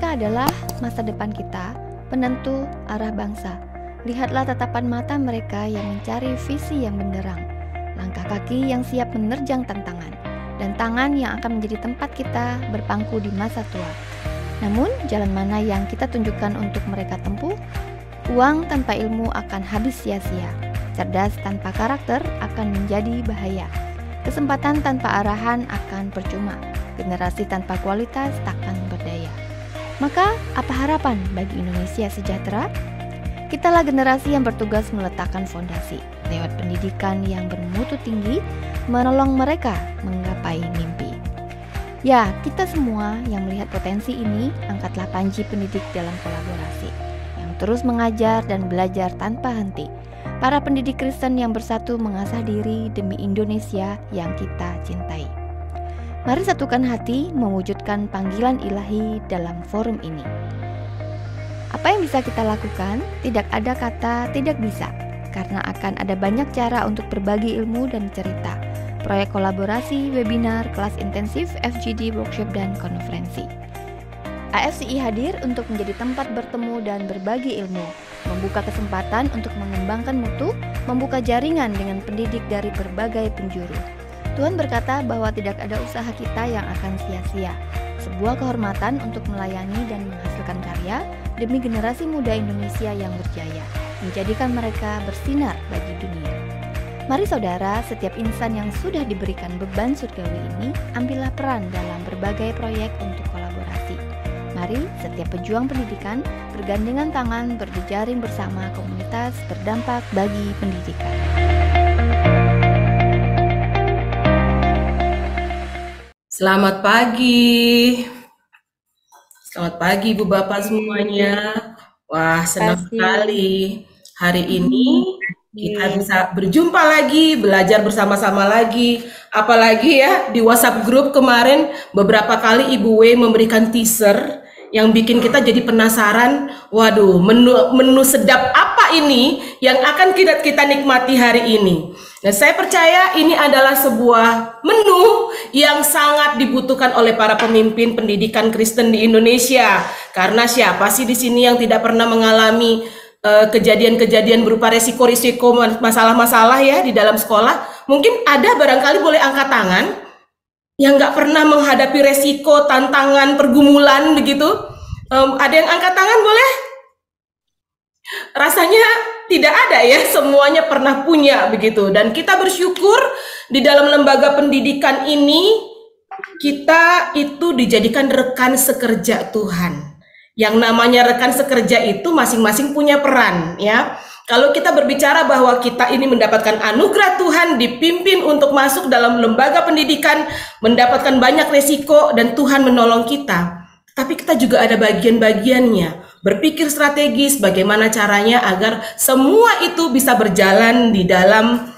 Mereka adalah masa depan kita, penentu arah bangsa. Lihatlah tatapan mata mereka yang mencari visi yang benderang, langkah kaki yang siap menerjang tantangan, dan tangan yang akan menjadi tempat kita berpangku di masa tua. Namun, jalan mana yang kita tunjukkan untuk mereka tempuh? Uang tanpa ilmu akan habis sia-sia. Cerdas tanpa karakter akan menjadi bahaya. Kesempatan tanpa arahan akan percuma. Generasi tanpa kualitas takkan berdaya. Maka, apa harapan bagi Indonesia sejahtera? Kitalah generasi yang bertugas meletakkan fondasi lewat pendidikan yang bermutu tinggi, menolong mereka menggapai mimpi. Ya, kita semua yang melihat potensi ini, angkatlah panji pendidik dalam kolaborasi, yang terus mengajar dan belajar tanpa henti. Para pendidik Kristen yang bersatu mengasah diri demi Indonesia yang kita cintai. Mari satukan hati mewujudkan panggilan ilahi dalam forum ini. Apa yang bisa kita lakukan? Tidak ada kata tidak bisa, karena akan ada banyak cara untuk berbagi ilmu dan cerita. Proyek kolaborasi, webinar, kelas intensif, FGD, workshop, dan konferensi. AFCI hadir untuk menjadi tempat bertemu dan berbagi ilmu, membuka kesempatan untuk mengembangkan mutu, membuka jaringan dengan pendidik dari berbagai penjuru. Tuhan berkata bahwa tidak ada usaha kita yang akan sia-sia. Sebuah kehormatan untuk melayani dan menghasilkan karya demi generasi muda Indonesia yang berjaya, menjadikan mereka bersinar bagi dunia. Mari saudara, setiap insan yang sudah diberikan beban surgawi ini, ambillah peran dalam berbagai proyek untuk kolaborasi. Mari setiap pejuang pendidikan bergandengan tangan berjejaring bersama komunitas berdampak bagi pendidikan. Selamat pagi. Selamat pagi Ibu Bapak semuanya. Wah, senang sekali hari ini kita bisa berjumpa lagi, belajar bersama-sama lagi. Apalagi ya di WhatsApp grup kemarin beberapa kali Ibu W memberikan teaser yang bikin kita jadi penasaran. Waduh, menu sedap apa ini yang akan kita nikmati hari ini. Nah, saya percaya ini adalah sebuah menu yang sangat dibutuhkan oleh para pemimpin pendidikan Kristen di Indonesia. Karena siapa sih di sini yang tidak pernah mengalami kejadian-kejadian berupa resiko-resiko, masalah-masalah ya di dalam sekolah? Mungkin ada, barangkali boleh angkat tangan yang nggak pernah menghadapi resiko, tantangan, pergumulan begitu. Ada yang angkat tangan boleh? Rasanya tidak ada ya, semuanya pernah punya begitu. Dan kita bersyukur di dalam lembaga pendidikan ini kita itu dijadikan rekan sekerja Tuhan. Yang namanya rekan sekerja itu masing-masing punya peran ya. Kalau kita berbicara bahwa kita ini mendapatkan anugerah Tuhan, dipimpin untuk masuk dalam lembaga pendidikan, mendapatkan banyak resiko dan Tuhan menolong kita. Tapi kita juga ada bagian-bagiannya. Berpikir strategis bagaimana caranya agar semua itu bisa berjalan di dalam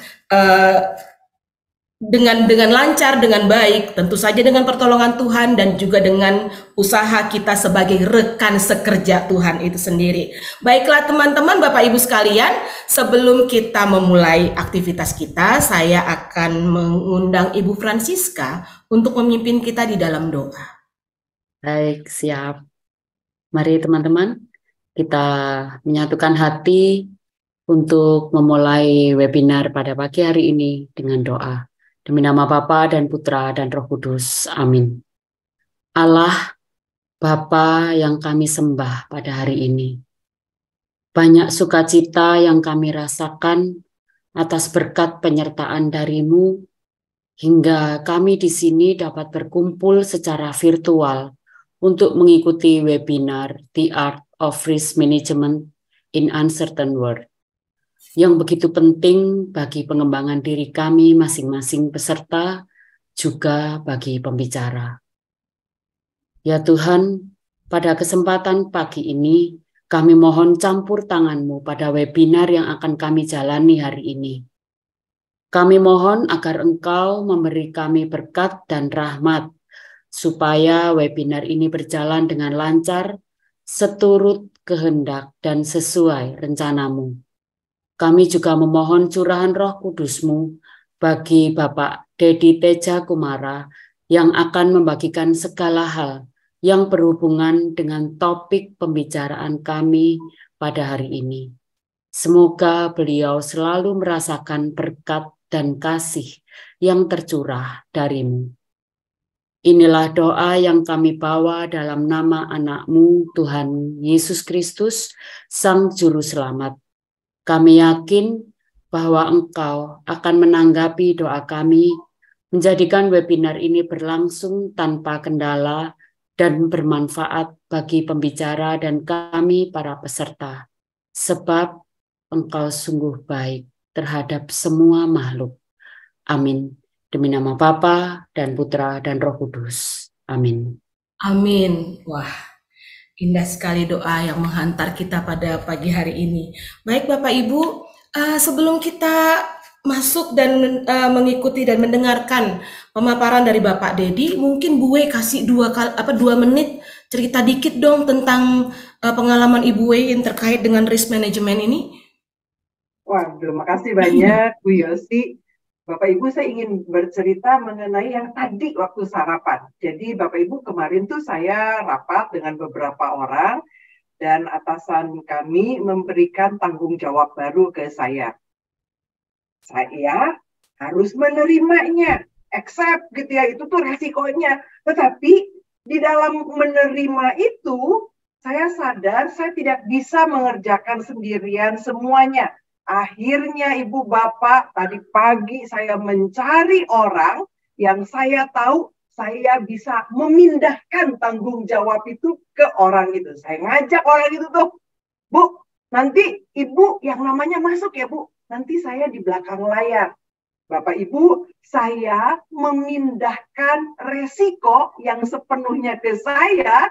dengan lancar, dengan baik, tentu saja dengan pertolongan Tuhan dan juga dengan usaha kita sebagai rekan sekerja Tuhan itu sendiri. Baiklah teman-teman, Bapak Ibu sekalian, sebelum kita memulai aktivitas kita, saya akan mengundang Ibu Francisca untuk memimpin kita di dalam doa. Baik, siap. Mari teman-teman, kita menyatukan hati untuk memulai webinar pada pagi hari ini dengan doa. Demi nama Bapa dan Putra dan Roh Kudus. Amin. Allah, Bapa yang kami sembah pada hari ini. Banyak sukacita yang kami rasakan atas berkat penyertaan dari-Mu, hingga kami di sini dapat berkumpul secara virtual untuk mengikuti webinar The Art of Risk Management in Uncertain World, yang begitu penting bagi pengembangan diri kami masing-masing peserta, juga bagi pembicara. Ya Tuhan, pada kesempatan pagi ini, kami mohon campur tangan-Mu pada webinar yang akan kami jalani hari ini. Kami mohon agar Engkau memberi kami berkat dan rahmat, supaya webinar ini berjalan dengan lancar, seturut kehendak dan sesuai rencana-Mu. Kami juga memohon curahan Roh Kudus-Mu bagi Bapak Dedi Teja Kumara yang akan membagikan segala hal yang berhubungan dengan topik pembicaraan kami pada hari ini. Semoga beliau selalu merasakan berkat dan kasih yang tercurah darimu. Inilah doa yang kami bawa dalam nama anak-Mu, Tuhan Yesus Kristus, Sang Juru Selamat. Kami yakin bahwa Engkau akan menanggapi doa kami, menjadikan webinar ini berlangsung tanpa kendala dan bermanfaat bagi pembicara dan kami para peserta. Sebab Engkau sungguh baik terhadap semua makhluk. Amin. Demi nama Bapa dan Putra dan Roh Kudus. Amin. Amin. Wah, indah sekali doa yang menghantar kita pada pagi hari ini. Baik Bapak Ibu, sebelum kita masuk dan mengikuti dan mendengarkan pemaparan dari Bapak Dedi, mungkin Bu Wei kasih 2 menit cerita dikit dong tentang pengalaman Ibu Wei yang terkait dengan risk management ini. Wah, terima kasih banyak Bu Yosi. Bapak Ibu, saya ingin bercerita mengenai yang tadi waktu sarapan. Jadi Bapak Ibu, kemarin tuh saya rapat dengan beberapa orang dan atasan kami memberikan tanggung jawab baru ke saya. Saya harus menerimanya, accept gitu ya, itu tuh resikonya. Tetapi di dalam menerima itu, saya sadar saya tidak bisa mengerjakan sendirian semuanya. Akhirnya Ibu Bapak, tadi pagi saya mencari orang yang saya tahu saya bisa memindahkan tanggung jawab itu ke orang itu. Saya ngajak orang itu tuh, Bu, nanti Ibu yang namanya masuk ya Bu, nanti saya di belakang layar. Bapak Ibu, saya memindahkan resiko yang sepenuhnya ke saya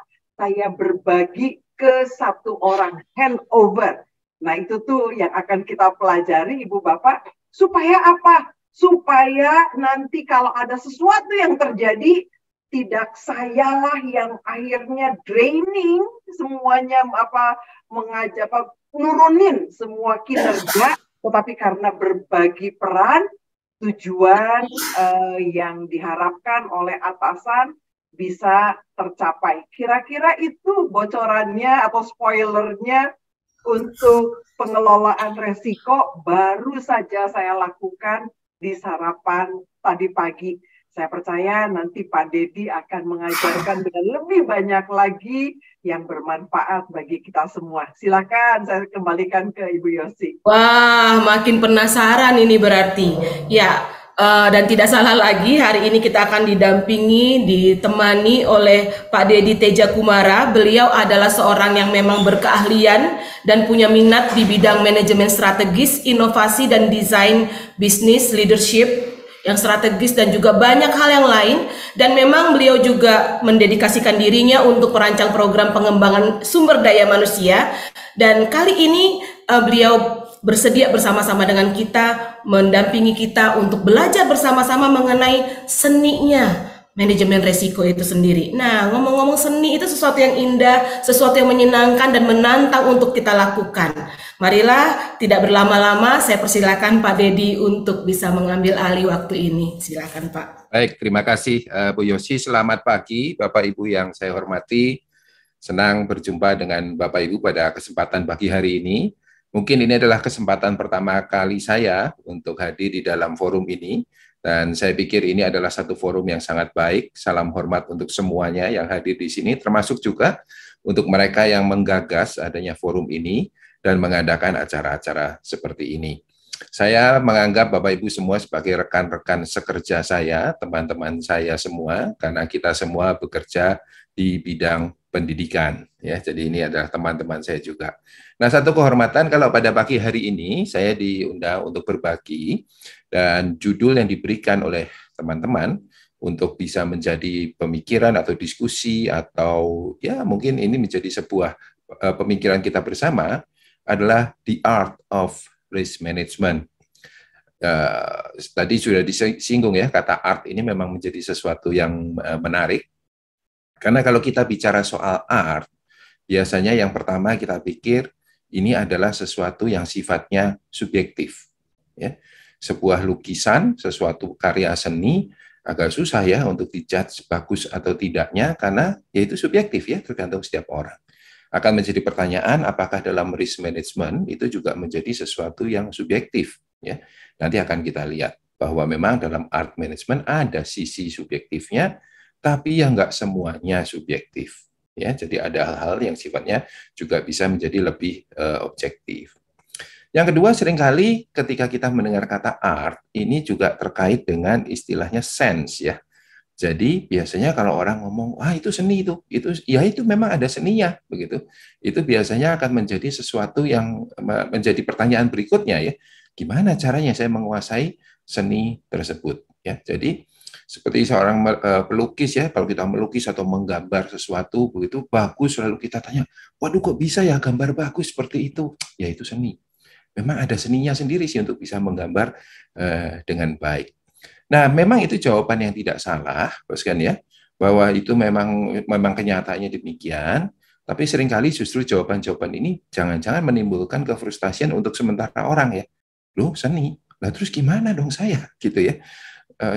berbagi ke satu orang, handover. Nah itu tuh yang akan kita pelajari Ibu Bapak, supaya apa? Supaya nanti kalau ada sesuatu yang terjadi, tidak sayalah yang akhirnya draining semuanya, nurunin semua kinerja, tetapi karena berbagi peran, tujuan yang diharapkan oleh atasan bisa tercapai. Kira-kira itu bocorannya atau spoilernya untuk pengelolaan resiko baru saja saya lakukan di sarapan tadi pagi. Saya percaya nanti Pak Dedi akan mengajarkan dengan lebih banyak lagi yang bermanfaat bagi kita semua. Silakan saya kembalikan ke Ibu Yosi. Wah, makin penasaran ini berarti. Ya, dan tidak salah lagi, hari ini kita akan ditemani oleh Pak Dedi Teja Kumara. Beliau adalah seorang yang memang berkeahlian dan punya minat di bidang manajemen strategis, inovasi dan desain bisnis, leadership yang strategis dan juga banyak hal yang lain. Dan memang beliau juga mendedikasikan dirinya untuk merancang program pengembangan sumber daya manusia. Dan kali ini beliau bersedia bersama-sama dengan kita, mendampingi kita untuk belajar bersama-sama mengenai seninya manajemen resiko itu sendiri. Nah, ngomong-ngomong seni itu sesuatu yang indah, sesuatu yang menyenangkan dan menantang untuk kita lakukan. Marilah tidak berlama-lama, saya persilakan Pak Dedi untuk bisa mengambil alih waktu ini. Silakan Pak. Baik, terima kasih Bu Yosi. Selamat pagi Bapak Ibu yang saya hormati. Senang berjumpa dengan Bapak Ibu pada kesempatan pagi hari ini. Mungkin ini adalah kesempatan pertama kali saya untuk hadir di dalam forum ini, dan saya pikir ini adalah satu forum yang sangat baik. Salam hormat untuk semuanya yang hadir di sini, termasuk juga untuk mereka yang menggagas adanya forum ini dan mengadakan acara-acara seperti ini. Saya menganggap Bapak Ibu semua sebagai rekan-rekan sekerja saya, teman-teman saya semua, karena kita semua bekerja di bidang pendidikan, ya. Jadi ini adalah teman-teman saya juga. Nah, satu kehormatan kalau pada pagi hari ini saya diundang untuk berbagi, dan judul yang diberikan oleh teman-teman untuk bisa menjadi pemikiran atau diskusi atau ya mungkin ini menjadi sebuah pemikiran kita bersama adalah The Art of Risk Management. Tadi sudah disinggung ya, kata art ini memang menjadi sesuatu yang menarik. Karena kalau kita bicara soal art, biasanya yang pertama kita pikir ini adalah sesuatu yang sifatnya subjektif. Ya. Sebuah lukisan, sesuatu karya seni agak susah ya untuk dijudge bagus atau tidaknya, karena ya itu subjektif ya, tergantung setiap orang. Akan menjadi pertanyaan apakah dalam risk management itu juga menjadi sesuatu yang subjektif ya. Nanti akan kita lihat bahwa memang dalam art management ada sisi subjektifnya, tapi yang nggak semuanya subjektif ya. Jadi ada hal-hal yang sifatnya juga bisa menjadi lebih objektif. Yang kedua, seringkali ketika kita mendengar kata art, ini juga terkait dengan istilahnya sense ya. Jadi biasanya kalau orang ngomong, wah itu seni itu ya itu memang ada seninya begitu. Itu biasanya akan menjadi sesuatu yang menjadi pertanyaan berikutnya ya. Gimana caranya saya menguasai seni tersebut ya. Jadi seperti seorang pelukis ya, kalau kita melukis atau menggambar sesuatu begitu bagus, lalu kita tanya, waduh kok bisa ya gambar bagus seperti itu? Ya itu seni. Memang ada seninya sendiri sih untuk bisa menggambar dengan baik. Nah, memang itu jawaban yang tidak salah, boskan ya, bahwa itu memang kenyataannya demikian. Tapi seringkali justru jawaban-jawaban ini jangan-jangan menimbulkan kefrustasian untuk sementara orang ya. Loh, seni. Lah terus gimana dong saya gitu ya?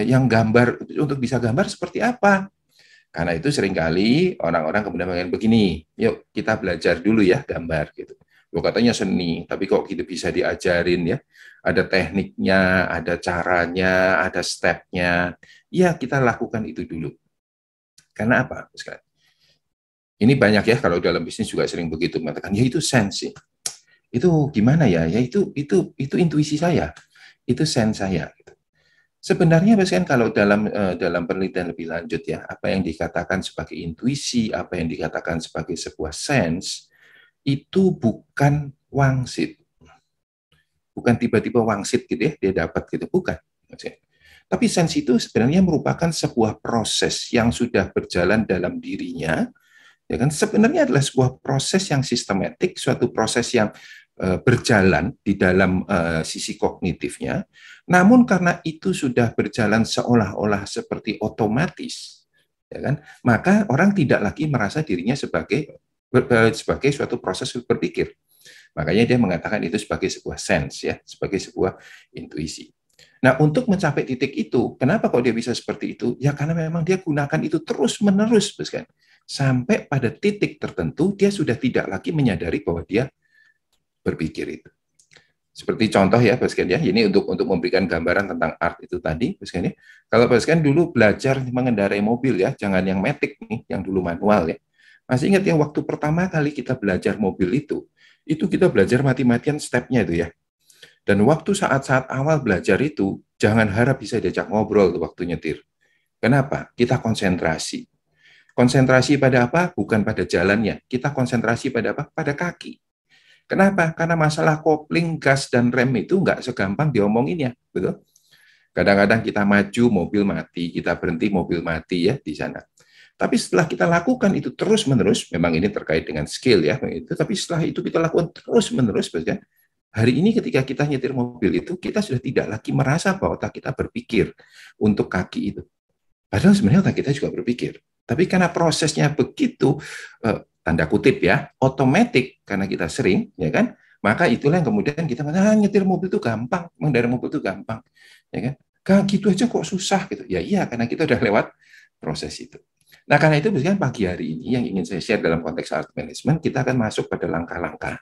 Yang gambar untuk bisa gambar seperti apa? Karena itu seringkali orang-orang kemudian mengatakan begini, yuk kita belajar dulu ya gambar gitu. Lo katanya seni, tapi kok gitu bisa diajarin ya? Ada tekniknya, ada caranya, ada stepnya. Ya kita lakukan itu dulu. Karena apa? Ini banyak ya kalau dalam bisnis juga sering begitu mengatakan, ya itu sense. Itu gimana ya? Ya itu intuisi saya, itu sense saya. Sebenarnya bahkan kalau dalam penelitian lebih lanjut ya, apa yang dikatakan sebagai intuisi, apa yang dikatakan sebagai sebuah sense, itu bukan wangsit. Bukan tiba-tiba wangsit gitu ya, dia dapat gitu, bukan. Tapi sense itu sebenarnya merupakan sebuah proses yang sudah berjalan dalam dirinya, ya kan? Sebenarnya adalah sebuah proses yang sistematik, suatu proses yang berjalan di dalam sisi kognitifnya. Namun karena itu sudah berjalan seolah-olah seperti otomatis, ya kan? Maka orang tidak lagi merasa dirinya sebagai suatu proses berpikir. Makanya dia mengatakan itu sebagai sebuah sense ya, sebagai sebuah intuisi. Nah, untuk mencapai titik itu, kenapa kok dia bisa seperti itu? Ya karena memang dia gunakan itu terus-menerus, kan? Sampai pada titik tertentu dia sudah tidak lagi menyadari bahwa dia berpikir itu. Seperti contoh ya, Baskan ya, ini untuk memberikan gambaran tentang art itu tadi, Baskan ya. Kalau Baskan dulu belajar mengendarai mobil ya, jangan yang matic nih, yang dulu manual ya. Masih ingat yang waktu pertama kali kita belajar mobil itu kita belajar mati-matian stepnya itu ya. Dan waktu saat-saat awal belajar itu, jangan harap bisa diajak ngobrol waktu nyetir. Kenapa? Kita konsentrasi. Konsentrasi pada apa? Bukan pada jalannya. Kita konsentrasi pada apa? Pada kaki. Kenapa? Karena masalah kopling, gas, dan rem itu nggak segampang diomongin ya. Betul? Kadang-kadang kita maju, mobil mati. Kita berhenti, mobil mati ya di sana. Tapi setelah kita lakukan itu terus-menerus, memang ini terkait dengan skill ya, tapi setelah itu kita lakukan terus-menerus, kan? Hari ini ketika kita nyetir mobil itu, kita sudah tidak lagi merasa bahwa otak kita berpikir untuk kaki itu. Padahal sebenarnya otak kita juga berpikir. Tapi karena prosesnya begitu, tanda kutip ya, otomatis karena kita sering, ya kan? Maka itulah yang kemudian kita mengatakan, nyetir mobil itu gampang, mengendarai mobil itu gampang, ya kan? Gitu aja kok susah gitu. Ya iya, karena kita udah lewat proses itu. Nah, karena itu misalkan pagi hari ini yang ingin saya share dalam konteks art management, kita akan masuk pada langkah-langkah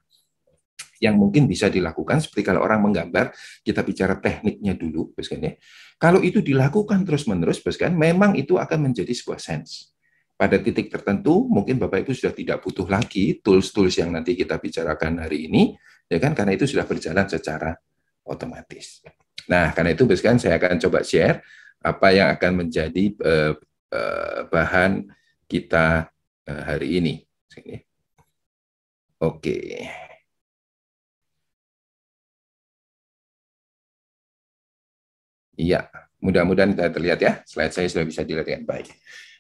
yang mungkin bisa dilakukan seperti kalau orang menggambar, kita bicara tekniknya dulu, misalnya. Kalau itu dilakukan terus-menerus, misalkan, memang itu akan menjadi sebuah sense. Pada titik tertentu, mungkin Bapak Ibu sudah tidak butuh lagi tools-tools yang nanti kita bicarakan hari ini, ya kan? Karena itu sudah berjalan secara otomatis. Nah, karena itu misalkan saya akan coba share apa yang akan menjadi bahan kita hari ini. Oke. Iya, mudah-mudahan terlihat ya. Slide saya sudah bisa dilihat dengan baik.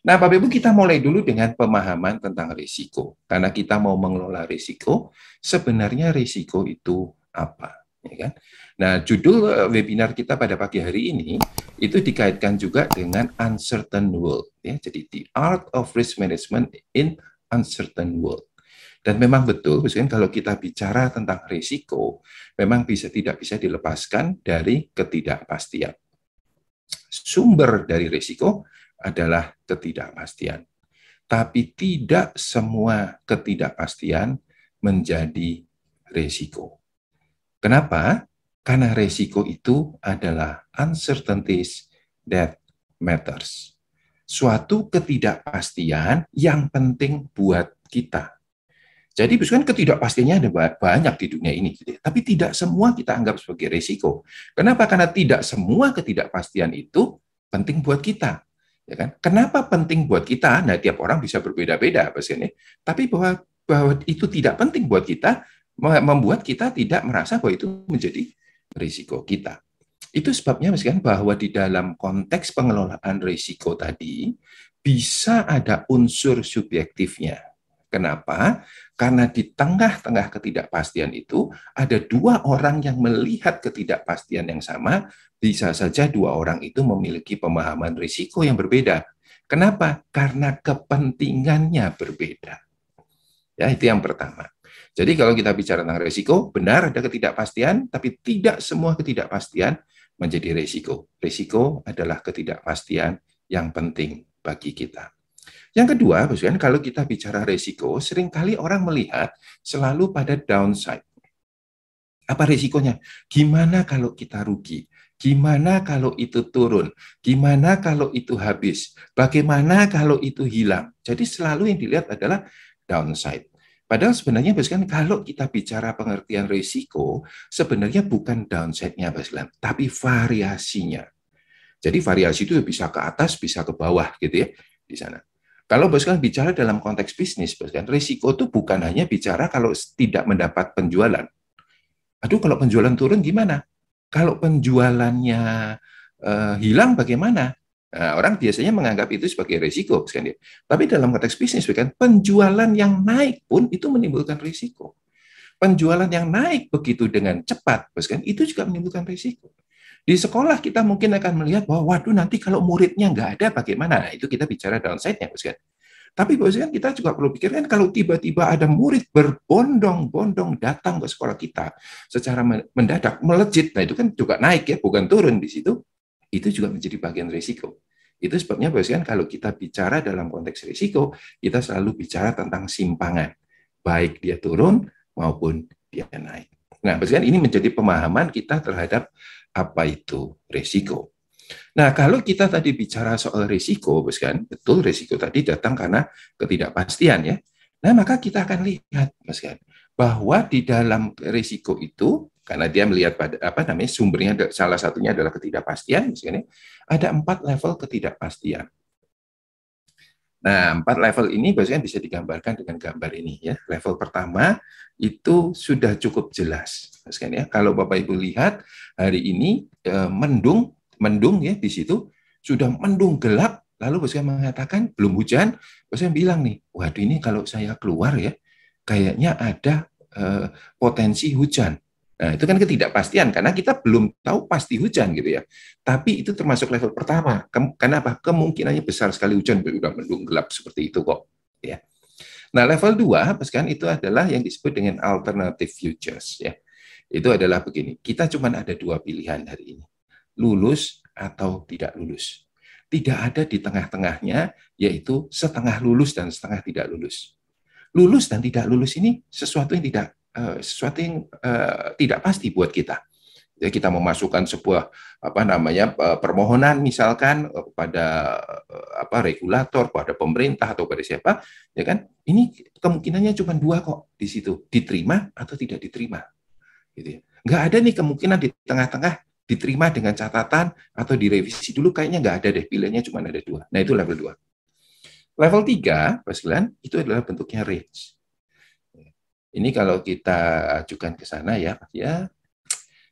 Nah, Bapak Ibu, kita mulai dulu dengan pemahaman tentang risiko. Karena kita mau mengelola risiko, sebenarnya risiko itu apa? Ya kan? Nah, judul webinar kita pada pagi hari ini itu dikaitkan juga dengan uncertain world. Ya. Jadi, the art of risk management in uncertain world. Dan memang betul, misalkan kalau kita bicara tentang risiko, memang tidak bisa dilepaskan dari ketidakpastian. sumber dari risiko adalah ketidakpastian. Tapi tidak semua ketidakpastian menjadi risiko. Kenapa? Karena risiko itu adalah uncertainties that matters. Suatu ketidakpastian yang penting buat kita. Jadi kan ketidakpastiannya ada banyak di dunia ini, tapi tidak semua kita anggap sebagai risiko. Kenapa? Karena tidak semua ketidakpastian itu penting buat kita. Ya kan? Kenapa penting buat kita? Nah, tiap orang bisa berbeda-beda, tapi bahwa itu tidak penting buat kita, membuat kita tidak merasa bahwa itu menjadi risiko kita. Itu sebabnya bahwa di dalam konteks pengelolaan risiko tadi bisa ada unsur subjektifnya. Kenapa? Karena di tengah-tengah ketidakpastian itu ada dua orang yang melihat ketidakpastian yang sama, bisa saja dua orang itu memiliki pemahaman risiko yang berbeda. Kenapa? Karena kepentingannya berbeda. Ya, itu yang pertama. Jadi kalau kita bicara tentang risiko, benar ada ketidakpastian, tapi tidak semua ketidakpastian menjadi risiko. Risiko adalah ketidakpastian yang penting bagi kita. Yang kedua, kalau kita bicara risiko, seringkali orang melihat selalu pada downside. Apa risikonya? Gimana kalau kita rugi? Gimana kalau itu turun? Gimana kalau itu habis? Bagaimana kalau itu hilang? Jadi selalu yang dilihat adalah downside. Padahal sebenarnya kalau kita bicara pengertian risiko, sebenarnya bukan downside-nya, tapi variasinya. Jadi variasi itu bisa ke atas, bisa ke bawah, gitu ya, di sana. Kalau bicara dalam konteks bisnis, risiko itu bukan hanya bicara kalau tidak mendapat penjualan. Aduh, kalau penjualan turun gimana? Kalau penjualannya hilang bagaimana? Nah, orang biasanya menganggap itu sebagai risiko. Tapi dalam konteks bisnis, penjualan yang naik pun itu menimbulkan risiko. Penjualan yang naik begitu dengan cepat, itu juga menimbulkan risiko. Di sekolah kita mungkin akan melihat bahwa waduh nanti kalau muridnya nggak ada bagaimana? Nah, itu kita bicara downside-nya, Tapi kita juga perlu pikirkan kalau tiba-tiba ada murid berbondong-bondong datang ke sekolah kita secara mendadak melejit, nah itu kan juga naik ya, bukan turun di situ. Itu juga menjadi bagian risiko. Itu sebabnya kalau kita bicara dalam konteks risiko, kita selalu bicara tentang simpangan, baik dia turun maupun dia naik. Nah, ini menjadi pemahaman kita terhadap apa itu risiko. Nah, kalau kita tadi bicara soal risiko, betul risiko tadi datang karena ketidakpastian ya. Nah, maka kita akan lihat, bahwa di dalam risiko itu, karena dia melihat pada sumbernya salah satunya adalah ketidakpastian, ada 4 level ketidakpastian. Nah, 4 level ini bisa digambarkan dengan gambar ini ya. Level pertama itu sudah cukup jelas, ya. Kalau Bapak Ibu lihat hari ini mendung ya di situ sudah mendung gelap, lalu mengatakan belum hujan, bilang nih, waduh ini kalau saya keluar ya kayaknya ada potensi hujan. Nah, itu kan ketidakpastian karena kita belum tahu pasti hujan gitu ya. Tapi itu termasuk level pertama. Kenapa? Kemungkinannya besar sekali hujan, sudah mendung gelap seperti itu kok. Ya. Nah, level 2 itu adalah yang disebut dengan alternative futures ya. Itu adalah begini, kita cuma ada 2 pilihan hari ini. Lulus atau tidak lulus. Tidak ada di tengah-tengahnya, yaitu setengah lulus dan setengah tidak lulus. Lulus dan tidak lulus ini sesuatu yang tidak pasti buat kita. Jadi kita memasukkan sebuah permohonan misalkan pada regulator, pada pemerintah atau pada siapa, ya kan? Ini kemungkinannya cuma 2 kok di situ, diterima atau tidak diterima. Gitu ya. Nggak ada nih kemungkinan di tengah-tengah diterima dengan catatan atau direvisi dulu, kayaknya nggak ada deh, pilihannya cuma ada 2. Nah, itu level 2. Level 3, itu adalah bentuknya range. Ini kalau kita ajukan ke sana ya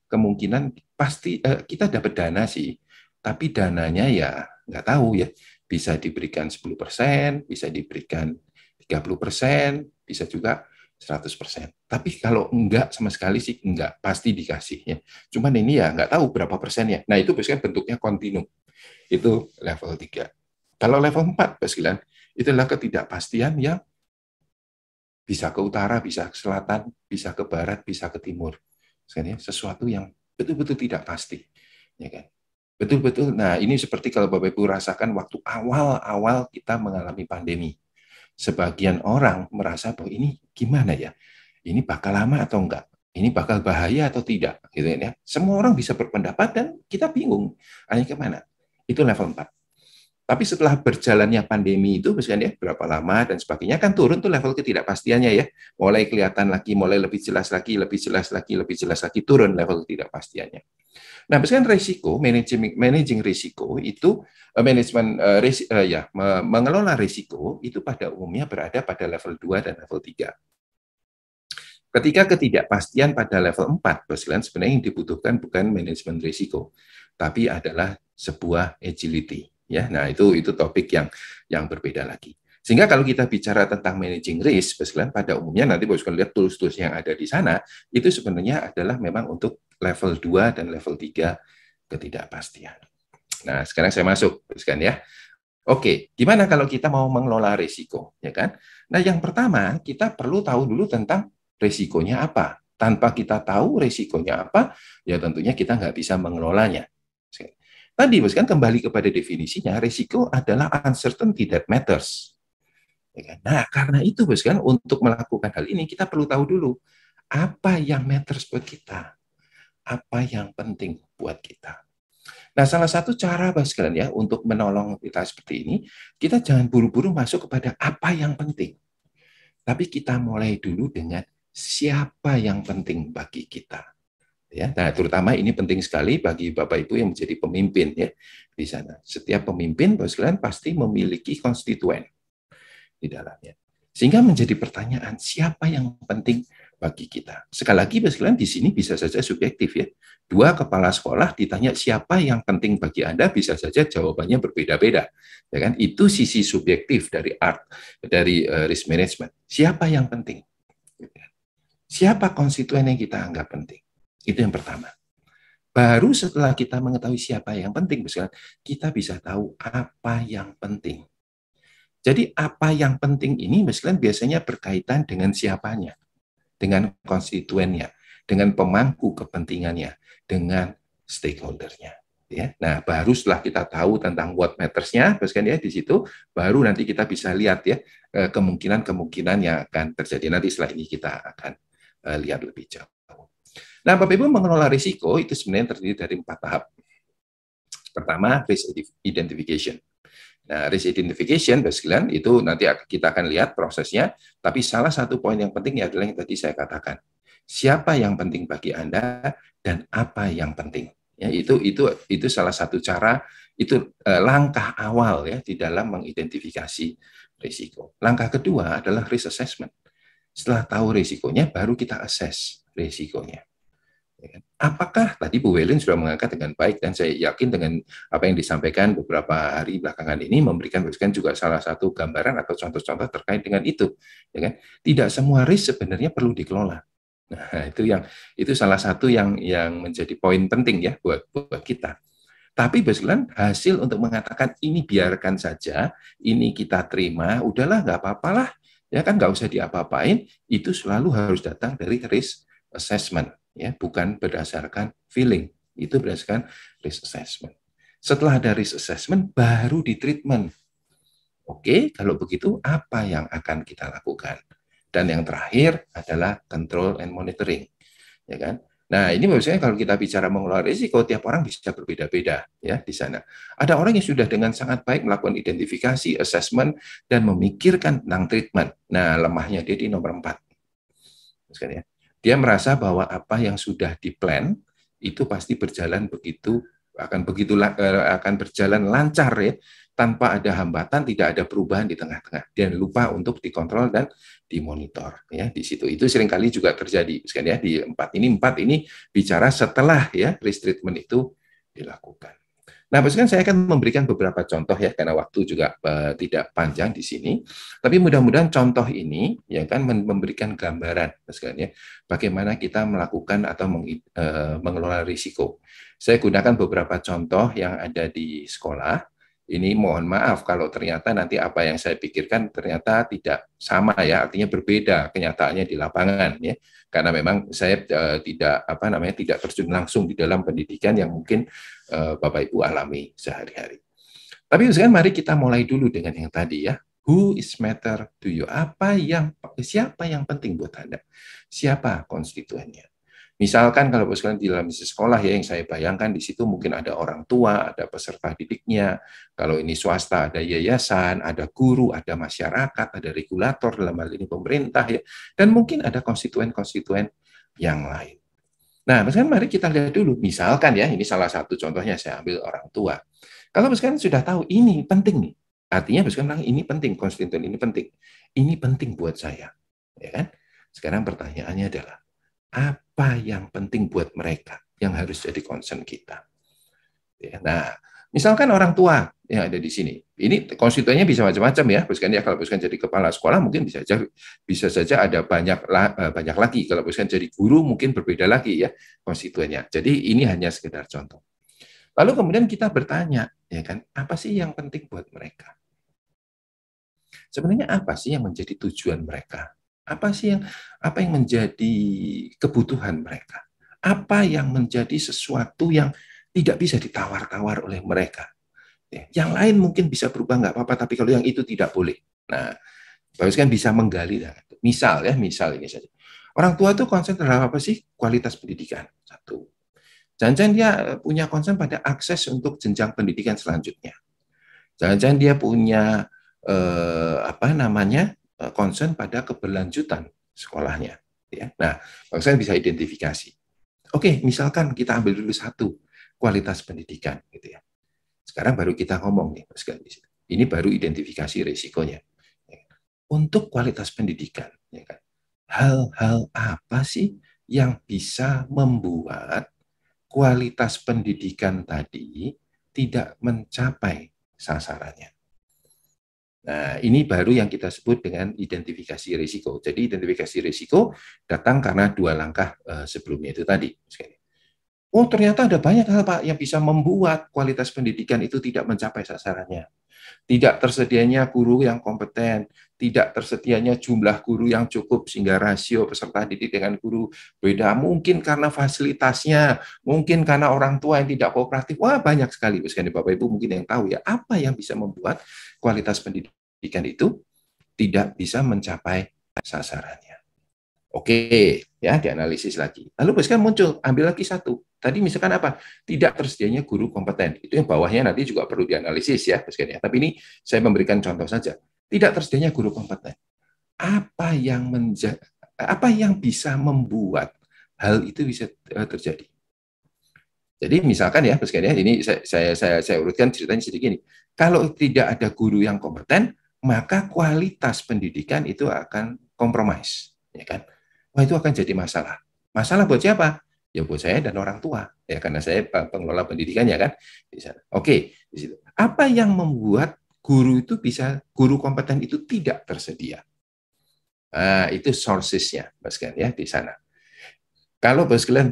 kemungkinan pasti kita dapat dana sih, tapi dananya ya nggak tahu ya, bisa diberikan 10%, bisa diberikan 30%, bisa juga 100%. Tapi kalau enggak sama sekali sih enggak, pasti dikasih ya. Cuman ini ya nggak tahu berapa persennya. Nah, itu biasanya bentuknya kontinum. Itu level 3. Kalau level 4, itu adalah ketidakpastian yang bisa ke utara, bisa ke selatan, bisa ke barat, bisa ke timur. Sesuatu yang betul-betul tidak pasti. Ya kan? Betul-betul. Nah, ini seperti kalau Bapak Ibu rasakan waktu awal-awal kita mengalami pandemi. Sebagian orang merasa bahwa ini gimana ya? Ini bakal lama atau enggak? Ini bakal bahaya atau tidak? Gitu ya. Semua orang bisa berpendapat dan kita bingung. Ini kemana? Itu level 4. Tapi setelah berjalannya pandemi itu, misalnya berapa lama dan sebagainya, kan turun tuh level ketidakpastiannya ya. Mulai kelihatan lagi, mulai lebih jelas lagi, lebih jelas lagi, lebih jelas lagi, turun level ketidakpastiannya. Nah, misalkan risiko, managing risiko itu mengelola risiko itu pada umumnya berada pada level 2 dan level 3. Ketika ketidakpastian pada level 4, sebenarnya yang dibutuhkan bukan manajemen risiko, tapi adalah sebuah agility. Ya, nah itu topik yang berbeda lagi. Sehingga kalau kita bicara tentang managing risk, pada umumnya nanti Boskan lihat tools-tools yang ada di sana, itu sebenarnya adalah memang untuk level 2 dan level 3 ketidakpastian. Nah, sekarang saya masuk, Boskan ya. Oke, gimana kalau kita mau mengelola risiko, ya kan? Nah, yang pertama, kita perlu tahu dulu tentang risikonya apa. Tanpa kita tahu risikonya apa, ya tentunya kita nggak bisa mengelolanya. Tadi, kan kembali kepada definisinya, risiko adalah uncertainty that matters. Nah, karena itu, kan untuk melakukan hal ini, kita perlu tahu dulu apa yang matters buat kita, apa yang penting buat kita. Nah, salah satu cara, sekalian ya, untuk menolong kita seperti ini, kita jangan buru-buru masuk kepada apa yang penting. Tapi kita mulai dulu dengan siapa yang penting bagi kita. Ya, nah, terutama ini penting sekali bagi Bapak Ibu yang menjadi pemimpin ya di sana. Setiap pemimpin, sekalian, pasti memiliki konstituen di dalamnya. Sehingga menjadi pertanyaan siapa yang penting bagi kita. Sekali lagi, sekalian, di sini bisa saja subjektif ya. 2 kepala sekolah ditanya siapa yang penting bagi Anda, bisa saja jawabannya berbeda-beda. Ya kan? Itu sisi subjektif dari risk management. Siapa yang penting? Siapa konstituen yang kita anggap penting? Itu yang pertama. Baru setelah kita mengetahui siapa yang penting, kita bisa tahu apa yang penting. Jadi apa yang penting ini biasanya berkaitan dengan siapanya, dengan konstituennya, dengan pemangku kepentingannya, dengan stakeholder-nya. Ya. Nah, baru setelah kita tahu tentang what matters-nya, ya di situ, baru nanti kita bisa lihat ya kemungkinan-kemungkinan yang akan terjadi. Nanti setelah ini kita akan lihat lebih jauh. Nah, Bapak Ibu mengelola risiko itu sebenarnya terdiri dari 4 tahap. Pertama, risk identification. Nah, risk identification, sekalian, itu nanti kita akan lihat prosesnya, tapi salah satu poin yang penting adalah yang tadi saya katakan. Siapa yang penting bagi Anda dan apa yang penting. Ya, itu salah satu cara, itu langkah awal ya di dalam mengidentifikasi risiko. Langkah kedua adalah risk assessment. Setelah tahu risikonya, baru kita assess risikonya. Apakah tadi Bu Welin sudah mengangkat dengan baik, dan saya yakin dengan apa yang disampaikan beberapa hari belakangan ini memberikan juga salah satu gambaran atau contoh-contoh terkait dengan itu, ya kan? Tidak semua risk sebenarnya perlu dikelola. Nah, itu salah satu yang menjadi poin penting ya buat kita. Tapi basilan hasil untuk mengatakan ini biarkan saja, ini kita terima, udahlah nggak apa-apalah, ya kan nggak usah diapa-apain, itu selalu harus datang dari risk assessment. Ya, bukan berdasarkan feeling, itu berdasarkan risk assessment. Setelah ada risk assessment, baru di treatment. Oke, kalau begitu apa yang akan kita lakukan? Dan yang terakhir adalah control and monitoring, ya kan? Nah, ini maksudnya kalau kita bicara mengelola risiko, tiap orang bisa berbeda-beda ya di sana. Ada orang yang sudah dengan sangat baik melakukan identifikasi, assessment, dan memikirkan tentang treatment. Nah, lemahnya dia di nomor 4. Maksudnya, dia merasa bahwa apa yang sudah diplan itu pasti akan berjalan lancar ya, tanpa ada hambatan, tidak ada perubahan di tengah-tengah. Dan lupa untuk dikontrol dan dimonitor ya di situ. Itu seringkali juga terjadi ya di 4 ini bicara setelah ya risk treatment itu dilakukan. Nah, saya akan memberikan beberapa contoh ya, karena waktu juga tidak panjang di sini. Tapi mudah-mudahan contoh ini ya kan memberikan gambaran, ya, bagaimana kita melakukan atau mengelola risiko. Saya gunakan beberapa contoh yang ada di sekolah, ini mohon maaf kalau ternyata nanti apa yang saya pikirkan ternyata tidak sama ya, artinya berbeda kenyataannya di lapangan ya. Karena memang saya tidak terjun langsung di dalam pendidikan yang mungkin Bapak Ibu alami sehari-hari. Tapi sekarang mari kita mulai dulu dengan yang tadi ya. Who is matter to you? Siapa yang penting buat Anda? Siapa konstituennya? Misalkan kalau sekalian di dalam sekolah ya, yang saya bayangkan di situ mungkin ada orang tua, ada peserta didiknya. Kalau ini swasta ada yayasan, ada guru, ada masyarakat, ada regulator dalam hal ini pemerintah ya, dan mungkin ada konstituen-konstituen yang lain. Nah, misalkan mari kita lihat dulu. Misalkan ya, ini salah satu contohnya saya ambil orang tua. Kalau misalkan sudah tahu ini penting nih, artinya misalkan ini penting, konstituen ini penting buat saya, ya kan? Sekarang pertanyaannya adalah apa yang penting buat mereka yang harus jadi concern kita. Ya, nah, misalkan orang tua yang ada di sini, ini konstituennya bisa macam-macam ya. Kalau jadi kepala sekolah mungkin bisa saja ada banyak lagi. Kalau jadi guru mungkin berbeda lagi ya konstituennya. Jadi ini hanya sekedar contoh. Lalu kemudian kita bertanya, ya kan, apa sih yang penting buat mereka? Sebenarnya apa sih yang menjadi tujuan mereka? Apa yang menjadi kebutuhan mereka? Apa yang menjadi sesuatu yang tidak bisa ditawar-tawar oleh mereka? Yang lain mungkin bisa berubah nggak apa-apa, tapi kalau yang itu tidak boleh. Nah, Bapak kan bisa menggali. Misal ini saja. Orang tua itu concern terhadap apa sih? Kualitas pendidikan. Satu. Jangan-jangan dia punya concern pada akses untuk jenjang pendidikan selanjutnya. Jangan-jangan dia punya concern pada keberlanjutan sekolahnya. Ya. Nah, saya bisa identifikasi. Oke, misalkan kita ambil dulu satu, kualitas pendidikan, gitu ya. Sekarang baru kita ngomong nih, ini baru identifikasi risikonya. Untuk kualitas pendidikan, ya kan? Hal-hal apa sih yang bisa membuat kualitas pendidikan tadi tidak mencapai sasarannya? Nah, ini baru yang kita sebut dengan identifikasi risiko. Jadi identifikasi risiko datang karena dua langkah sebelumnya itu tadi. Oh, ternyata ada banyak hal, Pak, yang bisa membuat kualitas pendidikan itu tidak mencapai sasarannya. Tidak tersedianya guru yang kompeten, tidak tersedianya jumlah guru yang cukup sehingga rasio peserta didik dengan guru beda. Mungkin karena fasilitasnya, mungkin karena orang tua yang tidak kooperatif. Wah, banyak sekali. Bapak Ibu mungkin yang tahu ya, apa yang bisa membuat kualitas pendidikan itu tidak bisa mencapai sasarannya. Oke, ya dianalisis lagi. Lalu misalkan muncul, ambil lagi satu. Tadi misalkan apa? Tidak tersedianya guru kompeten. Itu yang bawahnya nanti juga perlu dianalisis ya, misalkan ya. Tapi ini saya memberikan contoh saja. Tidak tersedianya guru kompeten. Apa yang bisa membuat hal itu bisa terjadi? Jadi misalkan ya, misalkan ya, ini saya urutkan ceritanya sedikit ini. Kalau tidak ada guru yang kompeten, maka kualitas pendidikan itu akan kompromis, ya kan? Wah, itu akan jadi masalah. Masalah buat siapa? Ya buat saya dan orang tua, ya karena saya pengelola pendidikannya kan di sana. Oke, di situ. Apa yang membuat guru kompeten itu tidak tersedia? Nah, itu sources-nya, Mas kan ya di sana. Kalau Mas kalian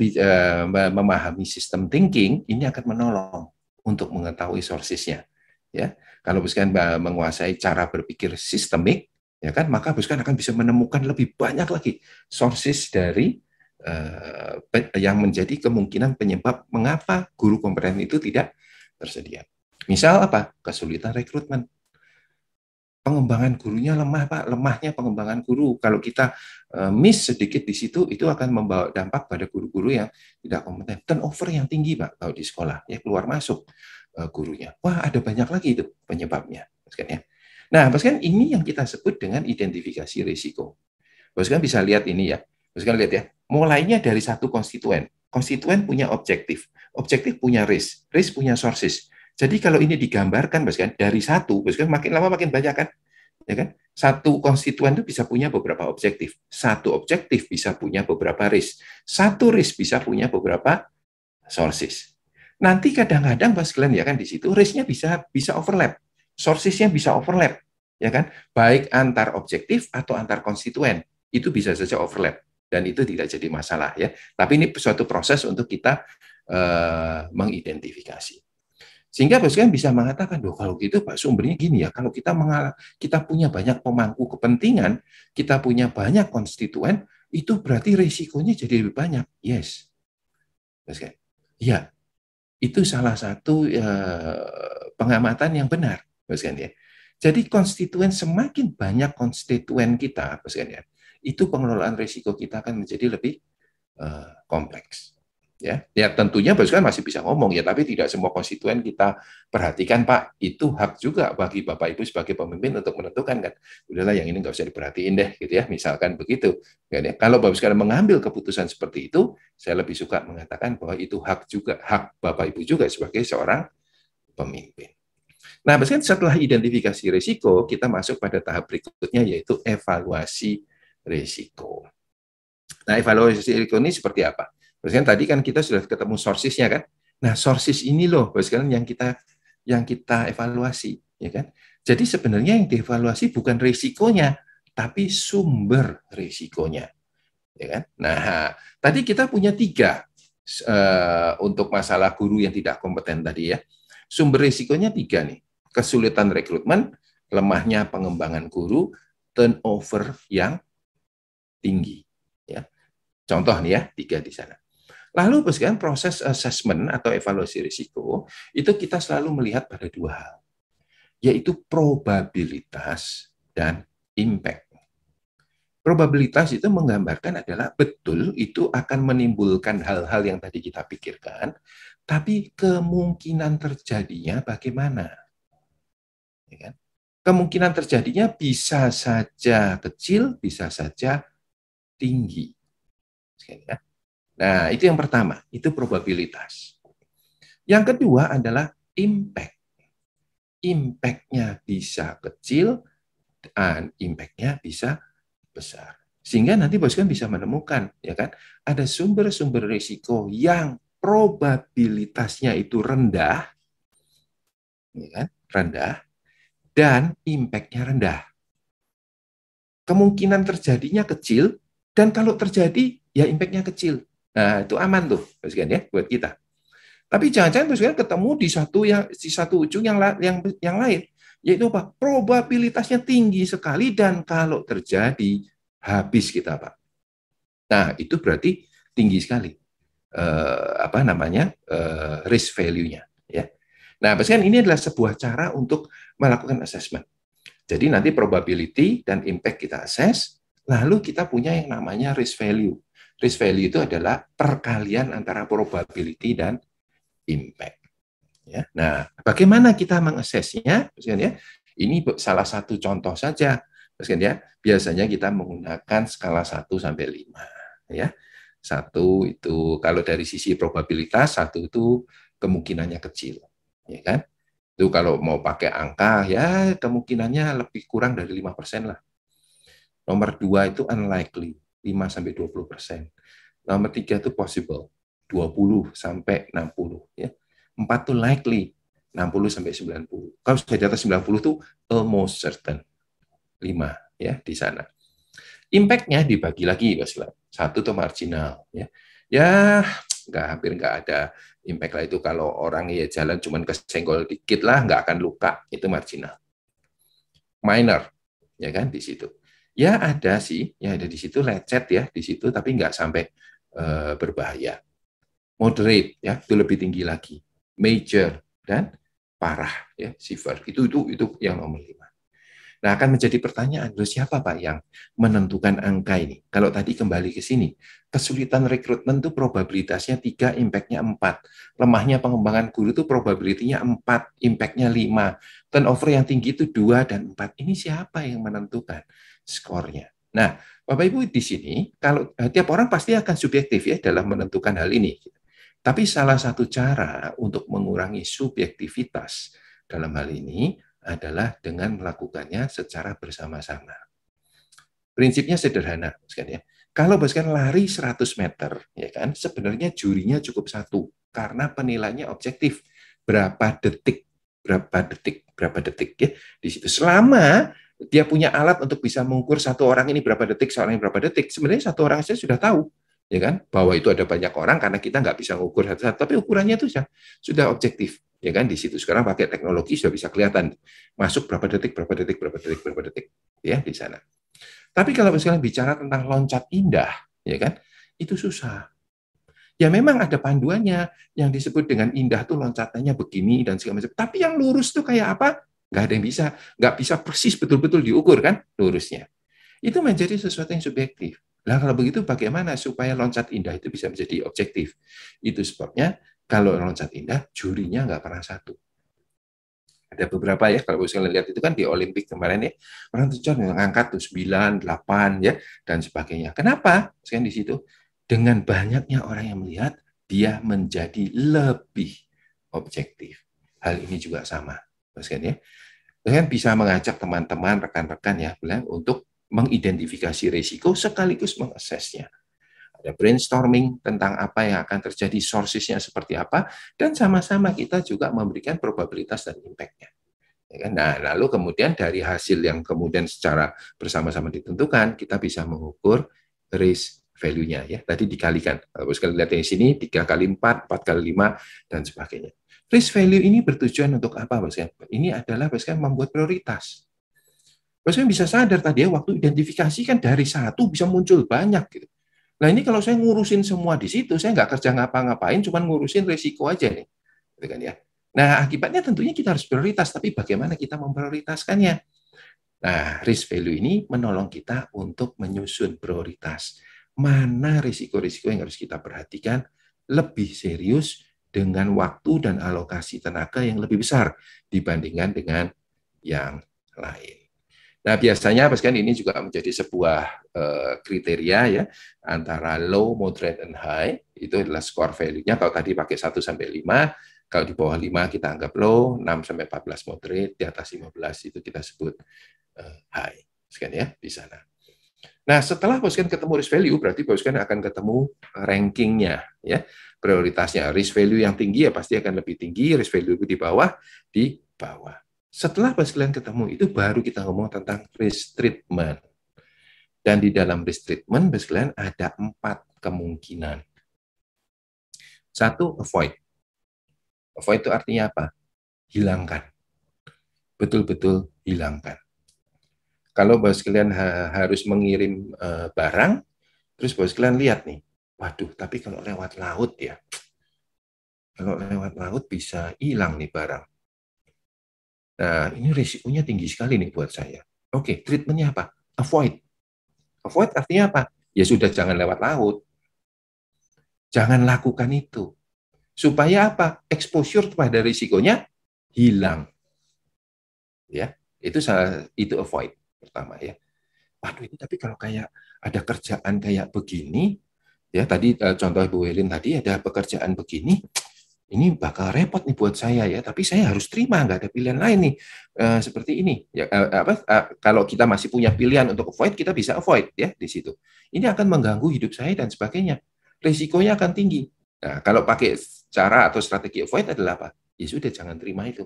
memahami sistem thinking, ini akan menolong untuk mengetahui sources-nya. Ya, kalau Mas kalian menguasai cara berpikir sistemik, ya kan, maka Mas kalian akan bisa menemukan lebih banyak lagi sources dari yang menjadi kemungkinan penyebab mengapa guru kompeten itu tidak tersedia. Misal apa? Kesulitan rekrutmen. Pengembangan gurunya lemah, Pak. Lemahnya pengembangan guru. Kalau kita miss sedikit di situ, itu akan membawa dampak pada guru-guru yang tidak kompeten. Turnover yang tinggi, Pak, kalau di sekolah. Ya, keluar masuk gurunya. Wah, ada banyak lagi itu penyebabnya. Nah, ini yang kita sebut dengan identifikasi risiko. Kan bisa lihat ini ya. Kan lihat ya. Mulainya dari satu konstituen. Konstituen punya objektif. Objektif punya risk punya sources. Jadi kalau ini digambarkan, kan dari satu, kan makin lama makin banyak kan? Ya kan? Satu konstituen itu bisa punya beberapa objektif. Satu objektif bisa punya beberapa risk. Satu risk bisa punya beberapa sources. Nanti kadang-kadang kalian ya kan di situ risk-nya bisa overlap. Sources-nya bisa overlap. Ya kan? Baik antar objektif atau antar konstituen. Itu bisa saja overlap. Dan itu tidak jadi masalah ya. Tapi ini suatu proses untuk kita mengidentifikasi. Sehingga Bapak sekalian bisa mengatakan, loh kalau gitu Pak sumbernya gini ya, kalau kita punya banyak pemangku kepentingan, kita punya banyak konstituen, itu berarti risikonya jadi lebih banyak. Yes. Bapak sekalian. Ya, itu salah satu pengamatan yang benar. Bapak sekalian ya. Jadi konstituen, semakin banyak konstituen kita, Bapak sekalian ya, itu pengelolaan risiko kita akan menjadi lebih kompleks. Ya tentunya Bapak sekalian masih bisa ngomong ya, tapi tidak semua konstituen kita perhatikan Pak. Itu hak juga bagi Bapak Ibu sebagai pemimpin untuk menentukan kan. Udahlah yang ini nggak usah diperhatiin deh, gitu ya. Misalkan begitu. Ya, kalau Bapak sekalian mengambil keputusan seperti itu, saya lebih suka mengatakan bahwa itu hak Bapak Ibu juga sebagai seorang pemimpin. Nah, Bapak sekalian, setelah identifikasi risiko, kita masuk pada tahap berikutnya yaitu evaluasi risiko. Nah, evaluasi risiko ini seperti apa? Bahkan tadi kan kita sudah ketemu sources-nya kan. Nah, sources ini loh bahkan yang kita evaluasi, ya kan? Jadi sebenarnya yang dievaluasi bukan risikonya, tapi sumber risikonya. Ya kan? Nah, tadi kita punya 3 untuk masalah guru yang tidak kompeten tadi ya. Sumber risikonya 3 nih. Kesulitan rekrutmen, lemahnya pengembangan guru, turnover yang tinggi. Ya. Contoh nih ya, 3 di sana. Lalu berdasarkan proses assessment atau evaluasi risiko, itu kita selalu melihat pada 2 hal, yaitu probabilitas dan impact. Probabilitas itu menggambarkan adalah betul itu akan menimbulkan hal-hal yang tadi kita pikirkan, tapi kemungkinan terjadinya bagaimana? Ya kan? Kemungkinan terjadinya bisa saja kecil, bisa saja tinggi. Ya. Nah, itu yang pertama, itu probabilitas. Yang kedua adalah impact. Impact-nya bisa kecil, dan impact-nya bisa besar. Sehingga nanti Bos kan bisa menemukan, ya kan, ada sumber-sumber risiko yang probabilitasnya itu rendah, ya kan, rendah, dan impact-nya rendah. Kemungkinan terjadinya kecil, dan kalau terjadi, ya impact-nya kecil. Nah, itu aman tuh, Bos kan ya, buat kita. Tapi jangan-jangan Bos kan ketemu di satu ujung yang lain, yaitu apa? Probabilitasnya tinggi sekali dan kalau terjadi habis kita, Pak. Nah, itu berarti tinggi sekali risk value-nya, ya. Nah, Bos kan ini adalah sebuah cara untuk melakukan assessment. Jadi nanti probability dan impact kita assess, lalu kita punya yang namanya risk value. Risk value itu adalah perkalian antara probability dan impact. Ya. Nah, bagaimana kita mengaksesnya? Ya, ini salah satu contoh saja. Ya. Biasanya kita menggunakan skala 1 sampai 5. Ya. 1 itu kalau dari sisi probabilitas, 1 itu kemungkinannya kecil. Ya kan? Itu kalau mau pakai angka, ya kemungkinannya lebih kurang dari 5% lah. Nomor 2 itu unlikely. 5-20%. Nomor 3 itu possible, 20-60 ya. 4 itu likely, 60-90. Kalau sudah di atas 90 itu almost certain. 5 ya di sana. Impact-nya dibagi lagi, Mas. 1 itu marginal ya. Ya, hampir nggak ada impact lah itu kalau orang ya jalan cuman kesenggol dikit lah nggak akan luka, itu marginal. Minor ya kan di situ. Ya ada sih, ya ada di situ lecet ya di situ, tapi nggak sampai berbahaya. Moderate ya itu lebih tinggi lagi. Major dan parah ya severe itu yang nomor 5. Nah akan menjadi pertanyaan, loh siapa Pak yang menentukan angka ini? Kalau tadi kembali ke sini, kesulitan rekrutmen itu probabilitasnya 3, impact-nya 4. Lemahnya pengembangan guru itu probability-nya 4, impact-nya 5. Turnover yang tinggi itu 2 dan 4. Ini siapa yang menentukan skornya? Nah, Bapak Ibu di sini, kalau tiap orang pasti akan subjektif ya dalam menentukan hal ini. Tapi salah satu cara untuk mengurangi subjektivitas dalam hal ini adalah dengan melakukannya secara bersama-sama. Prinsipnya sederhana, ya. Kalau bahkan lari 100 meter, ya kan, sebenarnya jurinya cukup 1 karena penilaiannya objektif. Berapa detik ya di situ. Selama dia punya alat untuk bisa mengukur satu orang ini berapa detik, seorang ini berapa detik, sebenarnya satu orang saja sudah tahu ya kan? Bahwa itu ada banyak orang karena kita nggak bisa mengukur satu-satu, tapi ukurannya itu sudah objektif, ya kan? Di situ sekarang pakai teknologi sudah bisa kelihatan masuk berapa detik, ya di sana. Tapi kalau misalnya bicara tentang loncat indah, ya kan? Itu susah. Ya memang ada panduannya yang disebut dengan indah tuh loncatannya begini dan segala macam. Tapi yang lurus tuh kayak apa? Nggak ada yang bisa, nggak bisa persis betul-betul diukur kan lurusnya. Itu menjadi sesuatu yang subjektif. Nah kalau begitu bagaimana supaya loncat indah itu bisa menjadi objektif? Itu sebabnya kalau loncat indah jurinya nggak pernah satu. Ada beberapa ya, kalau misalnya lihat itu kan di Olimpik kemarin ya, orang tuh ngangkat tuh 9, 8 ya dan sebagainya. Kenapa? Sekarang di situ dengan banyaknya orang yang melihat, dia menjadi lebih objektif. Hal ini juga sama, ya. Kalian bisa mengajak teman-teman, rekan-rekan ya, untuk mengidentifikasi risiko sekaligus mengaksesnya. Ada brainstorming tentang apa yang akan terjadi, sources-nya seperti apa, dan sama-sama kita juga memberikan probabilitas dan impact-nya. Nah, lalu kemudian dari hasil yang kemudian secara bersama-sama ditentukan, kita bisa mengukur risk value-nya ya. Tadi dikalikan. Kalau sekali lihat yang sini 3 kali 4, 4 kali 5 dan sebagainya. Risk value ini bertujuan untuk apa, Bos? Ini adalah Bos membuat prioritas. Bos bisa sadar tadi ya, waktu identifikasi kan dari satu bisa muncul banyak gitu. Nah, ini kalau saya ngurusin semua di situ, saya nggak kerja ngapa-ngapain, cuma ngurusin risiko aja nih. Gitu kan ya. Nah, akibatnya tentunya kita harus prioritas, tapi bagaimana kita memprioritaskannya? Nah, risk value ini menolong kita untuk menyusun prioritas. Mana risiko-risiko yang harus kita perhatikan lebih serius dengan waktu dan alokasi tenaga yang lebih besar dibandingkan dengan yang lain. Nah, biasanya kan ini juga menjadi sebuah kriteria ya antara low, moderate, and high. Itu adalah score value-nya. Kalau tadi pakai 1 sampai 5, kalau di bawah 5 kita anggap low, 6 sampai 14 moderate, di atas 15 itu kita sebut high. Sekian ya di sana. Nah, setelah Boskan ketemu risk value, berarti Boskan akan ketemu rankingnya, ya, prioritasnya. Risk value yang tinggi ya pasti akan lebih tinggi, risk value di bawah, di bawah. Setelah Boskan ketemu itu baru kita ngomong tentang risk treatment. Dan di dalam risk treatment, Boskan ada 4 kemungkinan. 1, avoid. Avoid itu artinya apa? Hilangkan. Betul-betul hilangkan. Kalau bos kalian harus mengirim barang, terus bos kalian lihat nih, waduh, tapi kalau lewat laut ya, kalau lewat laut bisa hilang nih barang. Nah, ini risikonya tinggi sekali nih buat saya. Oke, treatmentnya apa? Avoid. Avoid artinya apa? Ya sudah, jangan lewat laut. Jangan lakukan itu. Supaya apa? Exposure pada risikonya hilang. Ya, itu avoid. Pertama ya, waduh ini tapi kalau kayak ada kerjaan kayak begini, ya tadi contoh Bu Helin tadi ada pekerjaan begini, ini bakal repot nih buat saya ya, tapi saya harus terima, nggak ada pilihan lain nih, seperti ini. Ya, kalau kita masih punya pilihan untuk avoid, kita bisa avoid ya di situ. Ini akan mengganggu hidup saya dan sebagainya, risikonya akan tinggi. Nah, kalau pakai cara atau strategi avoid adalah apa? Ya sudah, jangan terima itu,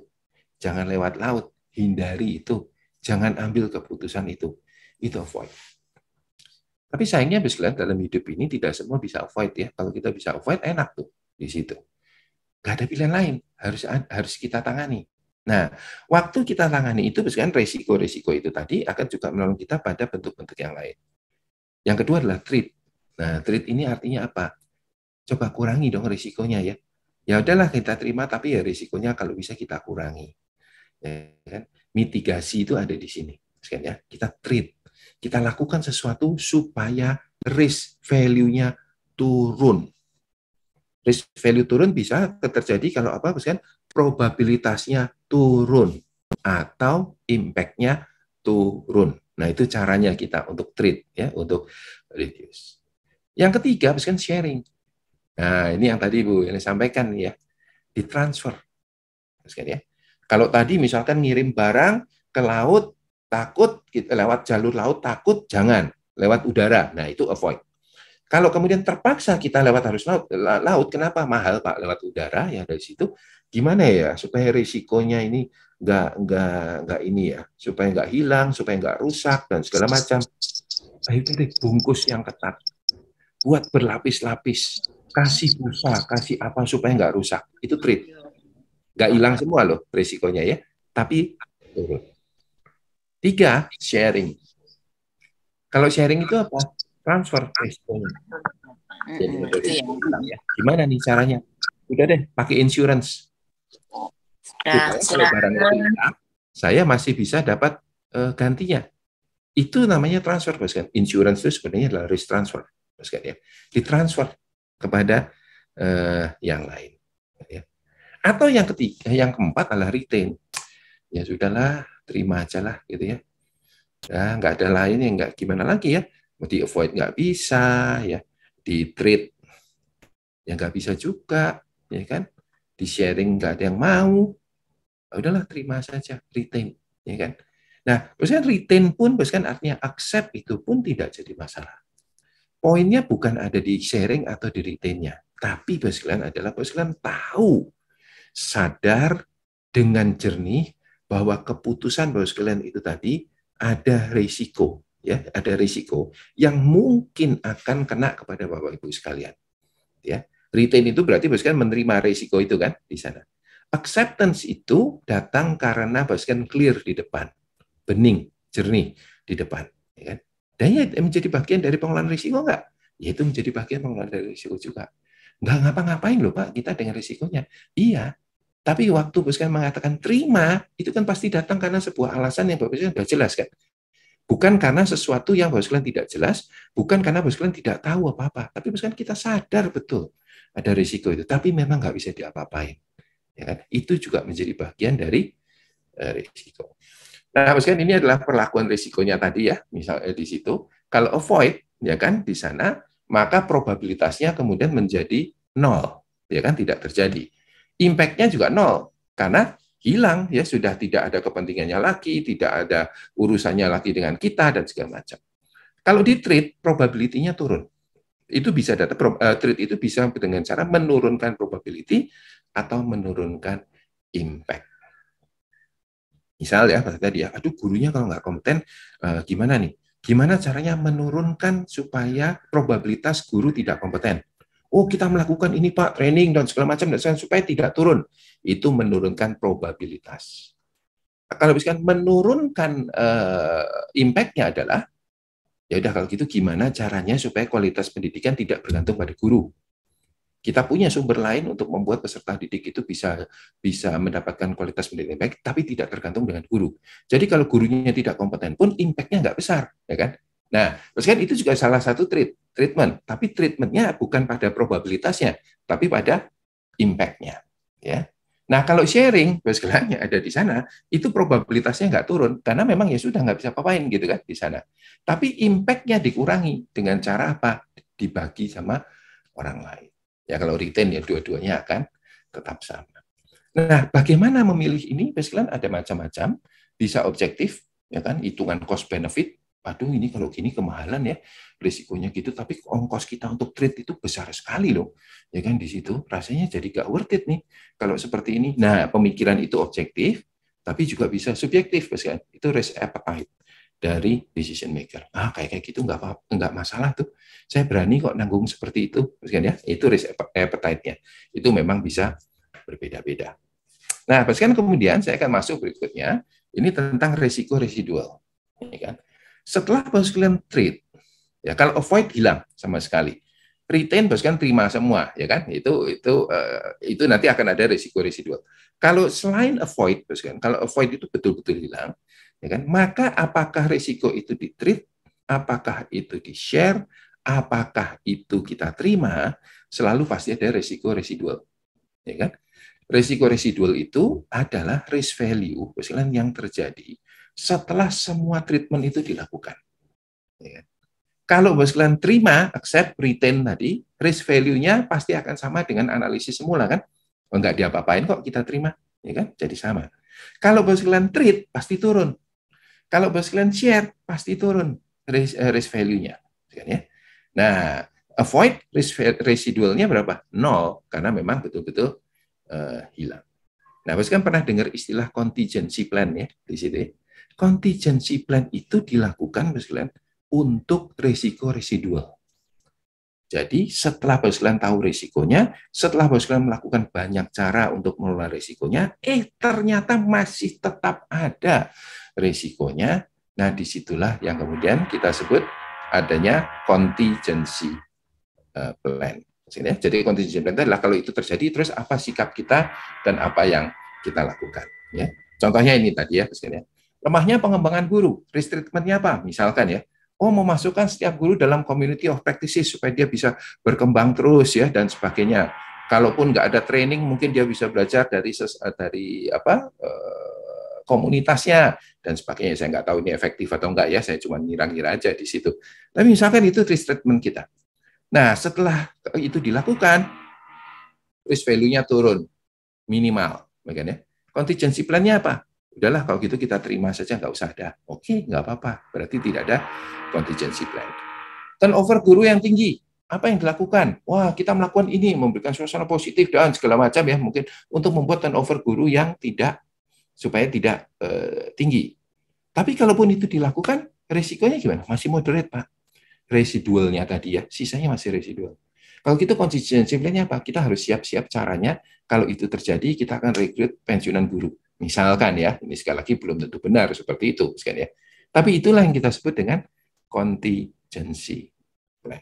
jangan lewat laut, hindari itu. Jangan ambil keputusan itu avoid. Tapi sayangnya dalam hidup ini tidak semua bisa avoid ya. Kalau kita bisa avoid enak tuh di situ. Gak ada pilihan lain, harus kita tangani. Nah, waktu kita tangani itu resiko-resiko itu tadi akan juga menolong kita pada bentuk-bentuk yang lain. Yang kedua adalah treat. Nah, treat ini artinya apa? Coba kurangi dong risikonya ya. Ya udahlah kita terima, tapi ya risikonya kalau bisa kita kurangi. Ya kan? Mitigasi itu ada di sini, ya. Kita treat, kita lakukan sesuatu supaya risk value-nya turun. Risk value turun bisa terjadi kalau apa, kan? Probabilitasnya turun atau impact-nya turun. Nah itu caranya kita untuk treat, ya, untuk reduce. Yang ketiga, kan sharing. Nah ini yang tadi Bu ini sampaikan ya, ditransfer, kan ya. Kalau tadi misalkan ngirim barang ke laut, takut kita lewat jalur laut, takut, jangan lewat udara. Nah, itu avoid. Kalau kemudian terpaksa kita lewat harus laut, kenapa? Mahal Pak lewat udara, ya dari situ gimana ya supaya risikonya ini nggak ini ya, supaya nggak hilang, supaya nggak rusak dan segala macam. Nah, itu bungkus yang ketat. buat berlapis-lapis, kasih busa, kasih apa supaya nggak rusak. Itu treat. Nggak hilang semua loh resikonya ya, tapi turun. 3, sharing. Kalau sharing itu apa? Transfer resikonya. Jadi ya. Gimana nih caranya? Udah deh, pakai insurance. Supaya kalau barang itu hilang, saya masih bisa dapat gantinya. Itu namanya transfer, Bos kan. Insurance itu sebenarnya adalah risk transfer, Bos kan ya. Ditransfer kepada yang lain. Ya. Atau yang ketiga, yang keempat adalah retain. Ya sudahlah, terima aja lah gitu ya. Ya, nggak ada lain yang nggak gimana lagi ya. Mau di avoid nggak bisa ya, di treat ya nggak bisa juga, ya kan? Di sharing nggak ada yang mau. Udahlah terima saja, retain, ya kan? Nah, biasanya retain pun, biasanya artinya accept itu pun tidak jadi masalah. Poinnya bukan ada di sharing atau di retainnya, tapi biasanya adalah biasanya tahu, sadar dengan jernih bahwa keputusan biasanya itu tadi ada risiko, ya, ada risiko yang mungkin akan kena kepada Bapak Ibu sekalian, ya. Retain itu berarti biasanya menerima risiko itu kan di sana. Acceptance itu datang karena bahkan clear di depan, bening, jernih di depan. Ya kan? Dan ya menjadi bagian dari pengelolaan risiko enggak? Ya itu menjadi bagian pengelolaan dari risiko juga. Enggak ngapa-ngapain loh Pak, kita dengan risikonya. Iya, tapi waktu bahkan mengatakan terima, itu kan pasti datang karena sebuah alasan yang Bapak sudah jelas kan. Bukan karena sesuatu yang Bapak tidak jelas, bukan karena Bapak tidak tahu apa-apa, tapi bahkan kita sadar betul ada risiko itu, tapi memang nggak bisa diapa-apain. Ya kan? Itu juga menjadi bagian dari risiko. Nah, kan ini adalah perlakuan risikonya tadi ya, misalnya di situ. Kalau avoid, ya kan, di sana, maka probabilitasnya kemudian menjadi 0, ya kan, tidak terjadi. Impact-nya juga 0, karena hilang, ya sudah tidak ada kepentingannya lagi, tidak ada urusannya lagi dengan kita, dan segala macam. Kalau di treat, probability-nya turun. Itu bisa treat itu bisa dengan cara menurunkan probability atau menurunkan impact. Misal ya, tadi ya, aduh gurunya kalau nggak kompeten, gimana nih? Gimana caranya menurunkan supaya probabilitas guru tidak kompeten? Oh, kita melakukan ini Pak, training dan segala macam, dan supaya tidak turun. Itu menurunkan probabilitas. Kalau misalkan menurunkan impact-nya adalah, ya udah kalau gitu gimana caranya supaya kualitas pendidikan tidak bergantung pada guru? Kita punya sumber lain untuk membuat peserta didik itu bisa mendapatkan kualitas pendidikan baik, tapi tidak tergantung dengan guru. Jadi kalau gurunya tidak kompeten pun impact-nya nggak besar, ya kan? Nah, terus kan itu juga salah satu treatment, tapi treatment-nya bukan pada probabilitasnya, tapi pada impact-nya, ya. Nah, kalau sharing, basically ada di sana, itu probabilitasnya nggak turun, karena memang ya sudah nggak bisa apa-apain gitu kan di sana. Tapi impact-nya dikurangi dengan cara apa? Dibagi sama orang lain. Ya kalau retain ya dua-duanya akan tetap sama. Nah, bagaimana memilih ini? Basically ada macam-macam, bisa objektif, ya kan, hitungan cost benefit. Aduh, ini kalau gini kemahalan ya, risikonya gitu, tapi ongkos kita untuk trade itu besar sekali loh. Ya kan di situ rasanya jadi gak worth it nih kalau seperti ini. Nah, pemikiran itu objektif, tapi juga bisa subjektif, kan? Itu risk appetite dari decision maker. Kayak gitu nggak masalah tuh. Saya berani kok nanggung seperti itu, kan ya. Itu risk appetite-nya. Itu memang bisa berbeda-beda. Nah, kan kemudian saya akan masuk berikutnya. Ini tentang risiko residual, ya kan. Setelah kalian trade, ya kalau avoid hilang sama sekali. Retain kan terima semua, ya kan. Itu nanti akan ada risiko residual. Kalau selain avoid, kan kalau avoid itu betul-betul hilang, ya kan, maka apakah risiko itu di-treat, apakah itu di-share, apakah itu kita terima, selalu pasti ada risiko residual. Ya kan? Risiko residual itu adalah risk value yang terjadi setelah semua treatment itu dilakukan. Ya kan? Kalau kalian terima, accept, retain tadi, risk value-nya pasti akan sama dengan analisis semula kan? Enggak diapa-apain kok kita terima, ya kan? Jadi sama. Kalau kalian treat, pasti turun. Kalau kalian share, pasti turun risk value-nya. Ya. Nah, avoid risk residualnya berapa? 0, karena memang betul-betul hilang. Nah, kan pernah dengar istilah contingency plan ya di sini. Contingency plan itu dilakukan kalian untuk risiko residual. Jadi setelah Bapak sekalian tahu risikonya, setelah Bapak sekalian melakukan banyak cara untuk mengelola risikonya, ternyata masih tetap ada risikonya. Nah, disitulah yang kemudian kita sebut adanya contingency plan. Jadi contingency plan itu adalah kalau itu terjadi, terus apa sikap kita dan apa yang kita lakukan. Ya. Contohnya ini tadi ya, lemahnya pengembangan guru, risk treatment-nya apa? Misalkan ya, memasukkan setiap guru dalam community of practices supaya dia bisa berkembang terus ya dan sebagainya. Kalaupun nggak ada training, mungkin dia bisa belajar dari komunitasnya dan sebagainya. Saya nggak tahu ini efektif atau enggak ya, saya cuma ngira-ngira aja di situ. Tapi misalkan itu risk treatment kita. Nah, setelah itu dilakukan, risk value-nya turun minimal, ya. Contingency plan-nya apa? Udahlah, kalau gitu kita terima saja, nggak usah ada. Oke, nggak apa-apa. Berarti tidak ada contingency plan. Turnover guru yang tinggi. Apa yang dilakukan? Wah, kita melakukan ini, memberikan suasana positif dan segala macam ya, mungkin untuk membuat turnover guru yang supaya tidak tinggi. Tapi kalaupun itu dilakukan, risikonya gimana? Masih moderate, Pak. Residualnya tadi ya, sisanya masih residual. Kalau gitu contingency plan-nya apa? Kita harus siap-siap caranya. Kalau itu terjadi, kita akan rekrut pensiunan guru. Misalkan ya, ini sekali lagi belum tentu benar seperti itu, ya. Tapi itulah yang kita sebut dengan contingency plan.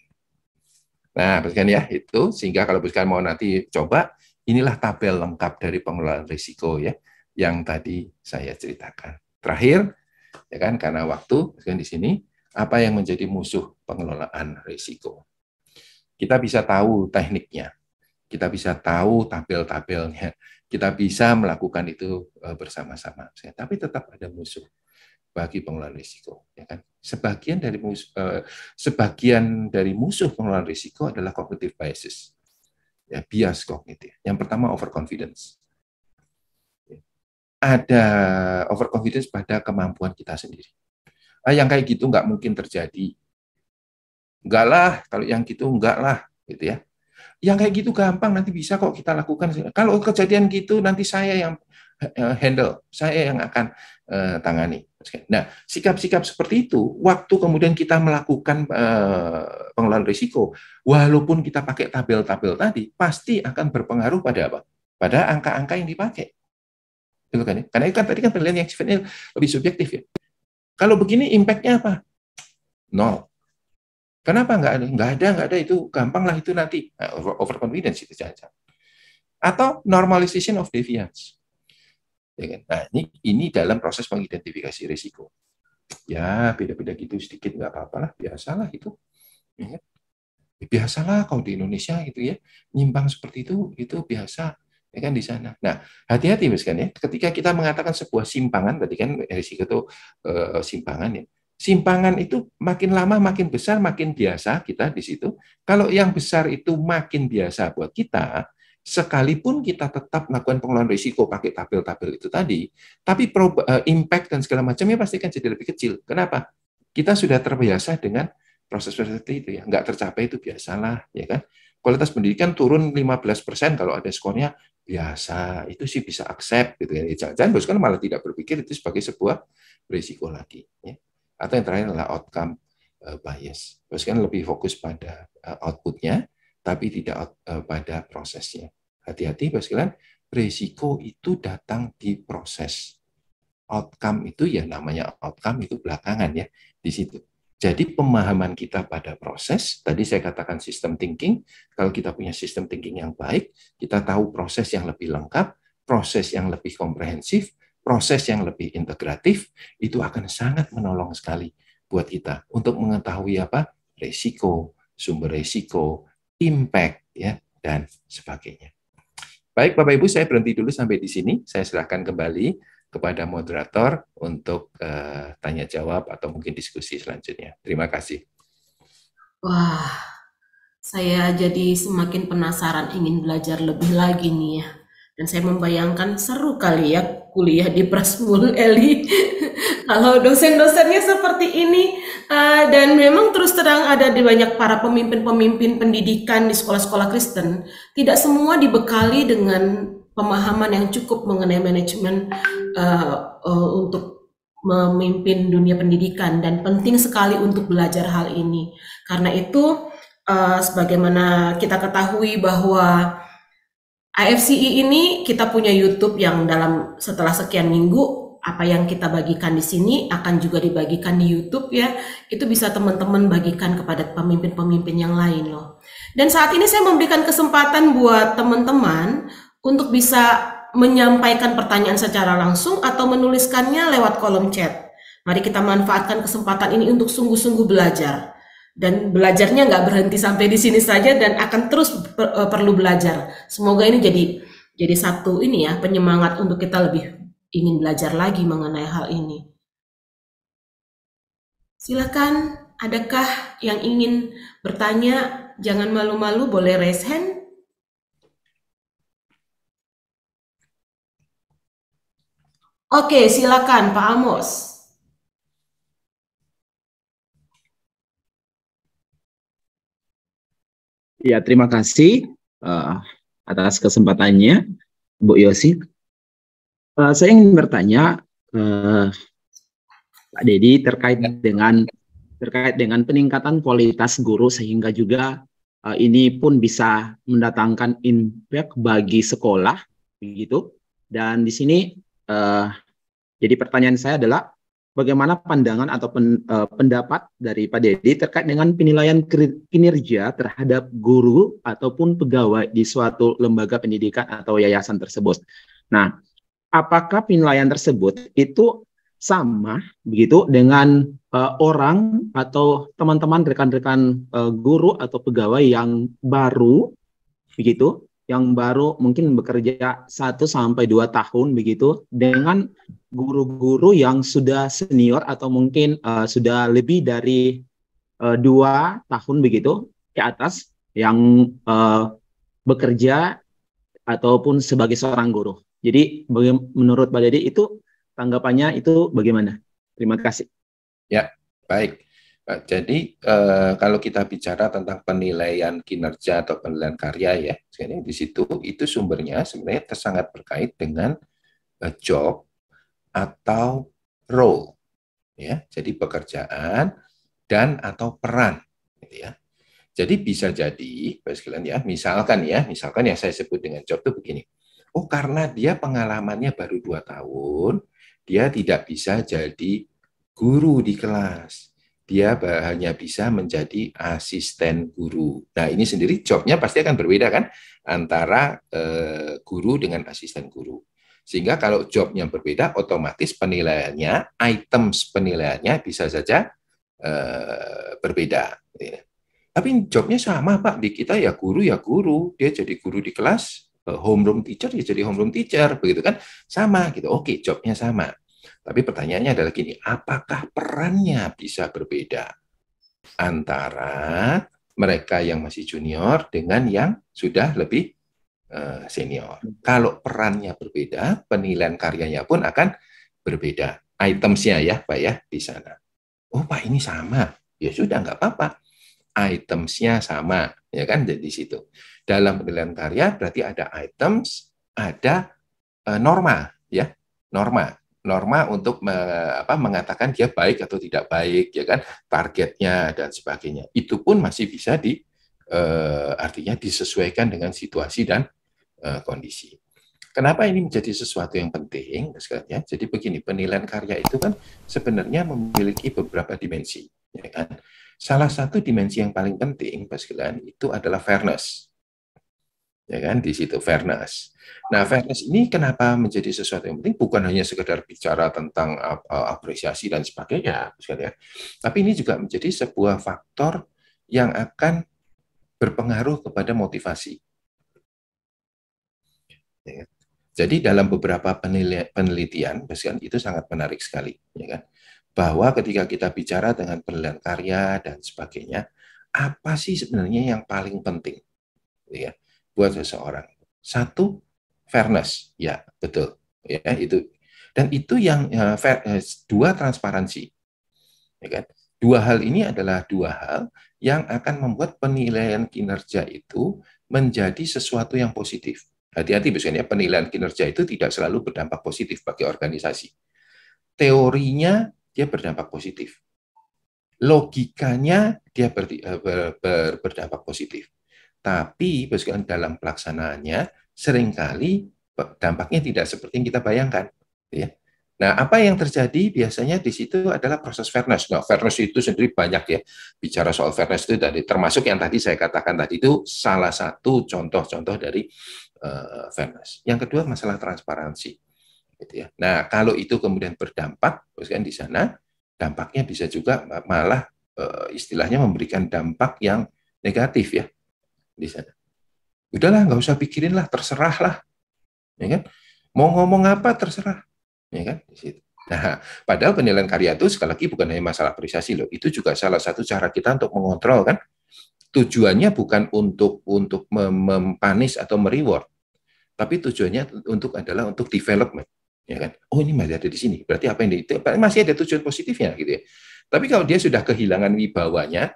Nah, ya itu sehingga kalau bukan mau nanti coba, inilah tabel lengkap dari pengelolaan risiko ya, yang tadi saya ceritakan. Terakhir, ya kan, karena waktu di sini, apa yang menjadi musuh pengelolaan risiko? Kita bisa tahu tekniknya, kita bisa tahu tabel-tabelnya, kita bisa melakukan itu bersama-sama. Tapi tetap ada musuh bagi pengelolaan risiko. Ya kan? Sebagian dari musuh pengelolaan risiko adalah cognitive biases, ya, bias kognitif. Yang pertama overconfidence. Ada overconfidence pada kemampuan kita sendiri. Yang kayak gitu nggak mungkin terjadi. Enggak lah, kalau yang gitu enggak lah, gitu ya. Yang kayak gitu gampang, nanti bisa kok kita lakukan. Kalau kejadian gitu, nanti saya yang handle, saya yang akan tangani. Nah, sikap-sikap seperti itu, waktu kemudian kita melakukan pengelolaan risiko, walaupun kita pakai tabel-tabel tadi, pasti akan berpengaruh pada apa? Pada angka-angka yang dipakai. Gitu kan, ya? Karena itu kan tadi kan penilaian yang sifatnya lebih subjektif ya. Kalau begini, impact-nya apa? Nol. Kenapa nggak ada itu gampang lah itu nanti overconfidence itu saja. Atau normalization of deviance. Ya kan? Nah ini dalam proses mengidentifikasi risiko. Ya beda-beda gitu sedikit nggak apa-apa lah, biasalah itu. Ya. Biasalah kalau di Indonesia gitu ya, nyimpang seperti itu biasa. Ya kan di sana. Nah hati-hati kan ya. Ketika kita mengatakan sebuah simpangan, tadi kan risiko itu simpangan ya. Simpangan itu makin lama makin besar, makin biasa kita di situ. Kalau yang besar itu makin biasa buat kita, sekalipun kita tetap melakukan pengelolaan risiko pakai tabel-tabel itu tadi, tapi impact dan segala macamnya pasti kan jadi lebih kecil. Kenapa? Kita sudah terbiasa dengan proses seperti itu ya. Nggak tercapai itu biasalah, ya kan? Kualitas pendidikan turun 15% kalau ada skornya biasa, itu sih bisa accept gitu ya. Jangan bos kan malah tidak berpikir itu sebagai sebuah risiko lagi. Ya. Atau yang terakhir adalah outcome bias. Terus kan lebih fokus pada output-nya, tapi tidak pada prosesnya. Hati-hati, Bapak sekalian, risiko itu datang di proses. Outcome itu ya namanya outcome itu belakangan ya di situ. Jadi pemahaman kita pada proses, tadi saya katakan sistem thinking, kalau kita punya sistem thinking yang baik, kita tahu proses yang lebih lengkap, proses yang lebih komprehensif, proses yang lebih integratif, itu akan sangat menolong sekali buat kita untuk mengetahui apa risiko, sumber risiko, impact ya dan sebagainya. Baik Bapak Ibu, saya berhenti dulu sampai di sini. Saya serahkan kembali kepada moderator untuk tanya jawab atau mungkin diskusi selanjutnya. Terima kasih. Wah, saya jadi semakin penasaran ingin belajar lebih lagi nih ya. Dan saya membayangkan seru kali ya kuliah di Prasmul Eli. Kalau dosen-dosennya seperti ini. Dan memang terus terang ada di banyak para pemimpin-pemimpin pendidikan di sekolah-sekolah Kristen. Tidak semua dibekali dengan pemahaman yang cukup mengenai manajemen untuk memimpin dunia pendidikan. Dan penting sekali untuk belajar hal ini. Karena itu sebagaimana kita ketahui bahwa AFCI ini kita punya YouTube yang setelah sekian minggu apa yang kita bagikan di sini akan juga dibagikan di YouTube ya. Itu bisa teman-teman bagikan kepada pemimpin-pemimpin yang lain loh. Dan saat ini saya memberikan kesempatan buat teman-teman untuk bisa menyampaikan pertanyaan secara langsung atau menuliskannya lewat kolom chat. Mari kita manfaatkan kesempatan ini untuk sungguh-sungguh belajar. Dan belajarnya nggak berhenti sampai di sini saja dan akan terus perlu belajar. Semoga ini jadi satu ini ya, penyemangat untuk kita lebih ingin belajar lagi mengenai hal ini. Silakan, adakah yang ingin bertanya? Jangan malu-malu, boleh raise hand. Oke, silakan Pak Amos. Ya, terima kasih atas kesempatannya, Bu Yosi. Saya ingin bertanya, Pak Dedi, terkait dengan peningkatan kualitas guru sehingga juga ini pun bisa mendatangkan impact bagi sekolah, begitu. Dan di sini, jadi pertanyaan saya adalah, bagaimana pandangan atau pendapat dari Pak Dedi terkait dengan penilaian kinerja terhadap guru ataupun pegawai di suatu lembaga pendidikan atau yayasan tersebut. Nah, apakah penilaian tersebut itu sama begitu dengan orang atau teman-teman rekan-rekan guru atau pegawai yang baru begitu, yang baru mungkin bekerja 1-2 tahun begitu, dengan guru-guru yang sudah senior atau mungkin sudah lebih dari 2 tahun begitu ke atas yang bekerja ataupun sebagai seorang guru. Jadi menurut Pak Dedi itu tanggapannya itu bagaimana? Terima kasih. Ya, baik. Jadi kalau kita bicara tentang penilaian kinerja atau penilaian karya ya, sekarang di situ itu sumbernya sebenarnya sangat berkait dengan job atau role, ya. Jadi pekerjaan dan atau peran, gitu ya. Jadi bisa jadi, Bapak sekalian ya, misalkan yang saya sebut dengan job itu begini. Oh, karena dia pengalamannya baru 2 tahun, dia tidak bisa jadi guru di kelas. Dia hanya bisa menjadi asisten guru. Nah, ini sendiri jobnya pasti akan berbeda kan antara guru dengan asisten guru. Sehingga kalau jobnya berbeda, otomatis penilaiannya, items penilaiannya bisa saja berbeda. Tapi jobnya sama, Pak. Di kita ya guru, dia jadi guru di kelas, homeroom teacher ya jadi homeroom teacher, begitu kan? Sama gitu. Oke, jobnya sama. Tapi pertanyaannya adalah gini, apakah perannya bisa berbeda antara mereka yang masih junior dengan yang sudah lebih senior? Kalau perannya berbeda, penilaian karyanya pun akan berbeda. Itemsnya ya, Pak ya, di sana. Oh, Pak, ini sama. Ya sudah, nggak apa-apa. Itemsnya sama, ya kan, di situ. Dalam penilaian karya berarti ada items, ada norma, ya, norma untuk mengatakan dia baik atau tidak baik, ya kan, targetnya dan sebagainya. Itu pun masih bisa artinya disesuaikan dengan situasi dan kondisi. Kenapa ini menjadi sesuatu yang penting? Ya? Jadi begini, penilaian karya itu kan sebenarnya memiliki beberapa dimensi, ya kan. Salah satu dimensi yang paling penting, Pak sekalian, itu adalah fairness. Ya kan, di situ fairness. Nah, fairness ini kenapa menjadi sesuatu yang penting? Bukan hanya sekedar bicara tentang apresiasi dan sebagainya, sekalian. Tapi ini juga menjadi sebuah faktor yang akan berpengaruh kepada motivasi. Ya. Jadi dalam beberapa penelitian, itu sangat menarik sekali, ya kan? Bahwa ketika kita bicara dengan penilaian karya dan sebagainya, apa sih sebenarnya yang paling penting, ya, buat seseorang? Satu, fairness, ya betul, ya itu. Dan itu yang dua, transparansi, ya kan? Dua hal ini adalah dua hal yang akan membuat penilaian kinerja itu menjadi sesuatu yang positif. Hati-hati, biasanya penilaian kinerja itu tidak selalu berdampak positif bagi organisasi. Teorinya dia berdampak positif. Logikanya dia berdampak positif. Tapi dalam pelaksanaannya seringkali dampaknya tidak seperti yang kita bayangkan. Ya. Nah, apa yang terjadi biasanya di situ adalah proses fairness. Nah, fairness itu sendiri banyak ya. Bicara soal fairness itu tadi, termasuk yang tadi saya katakan tadi itu salah satu contoh-contoh dari fairness. Yang kedua masalah transparansi. Gitu ya. Nah, kalau itu kemudian berdampak, kan di sana dampaknya bisa juga malah istilahnya memberikan dampak yang negatif ya di sana. Udahlah, nggak usah pikirin lah, terserah lah, ya kan? Mau ngomong apa terserah. Ya kan di situ. Nah, padahal penilaian karya itu sekali lagi bukan hanya masalah apresiasi loh. Itu juga salah satu cara kita untuk mengontrol kan. Tujuannya bukan untuk mempanis atau mereward, tapi tujuannya adalah untuk development, ya kan? Oh, ini masih ada di sini. Berarti apa yang masih ada tujuan positifnya gitu ya. Tapi kalau dia sudah kehilangan wibawanya,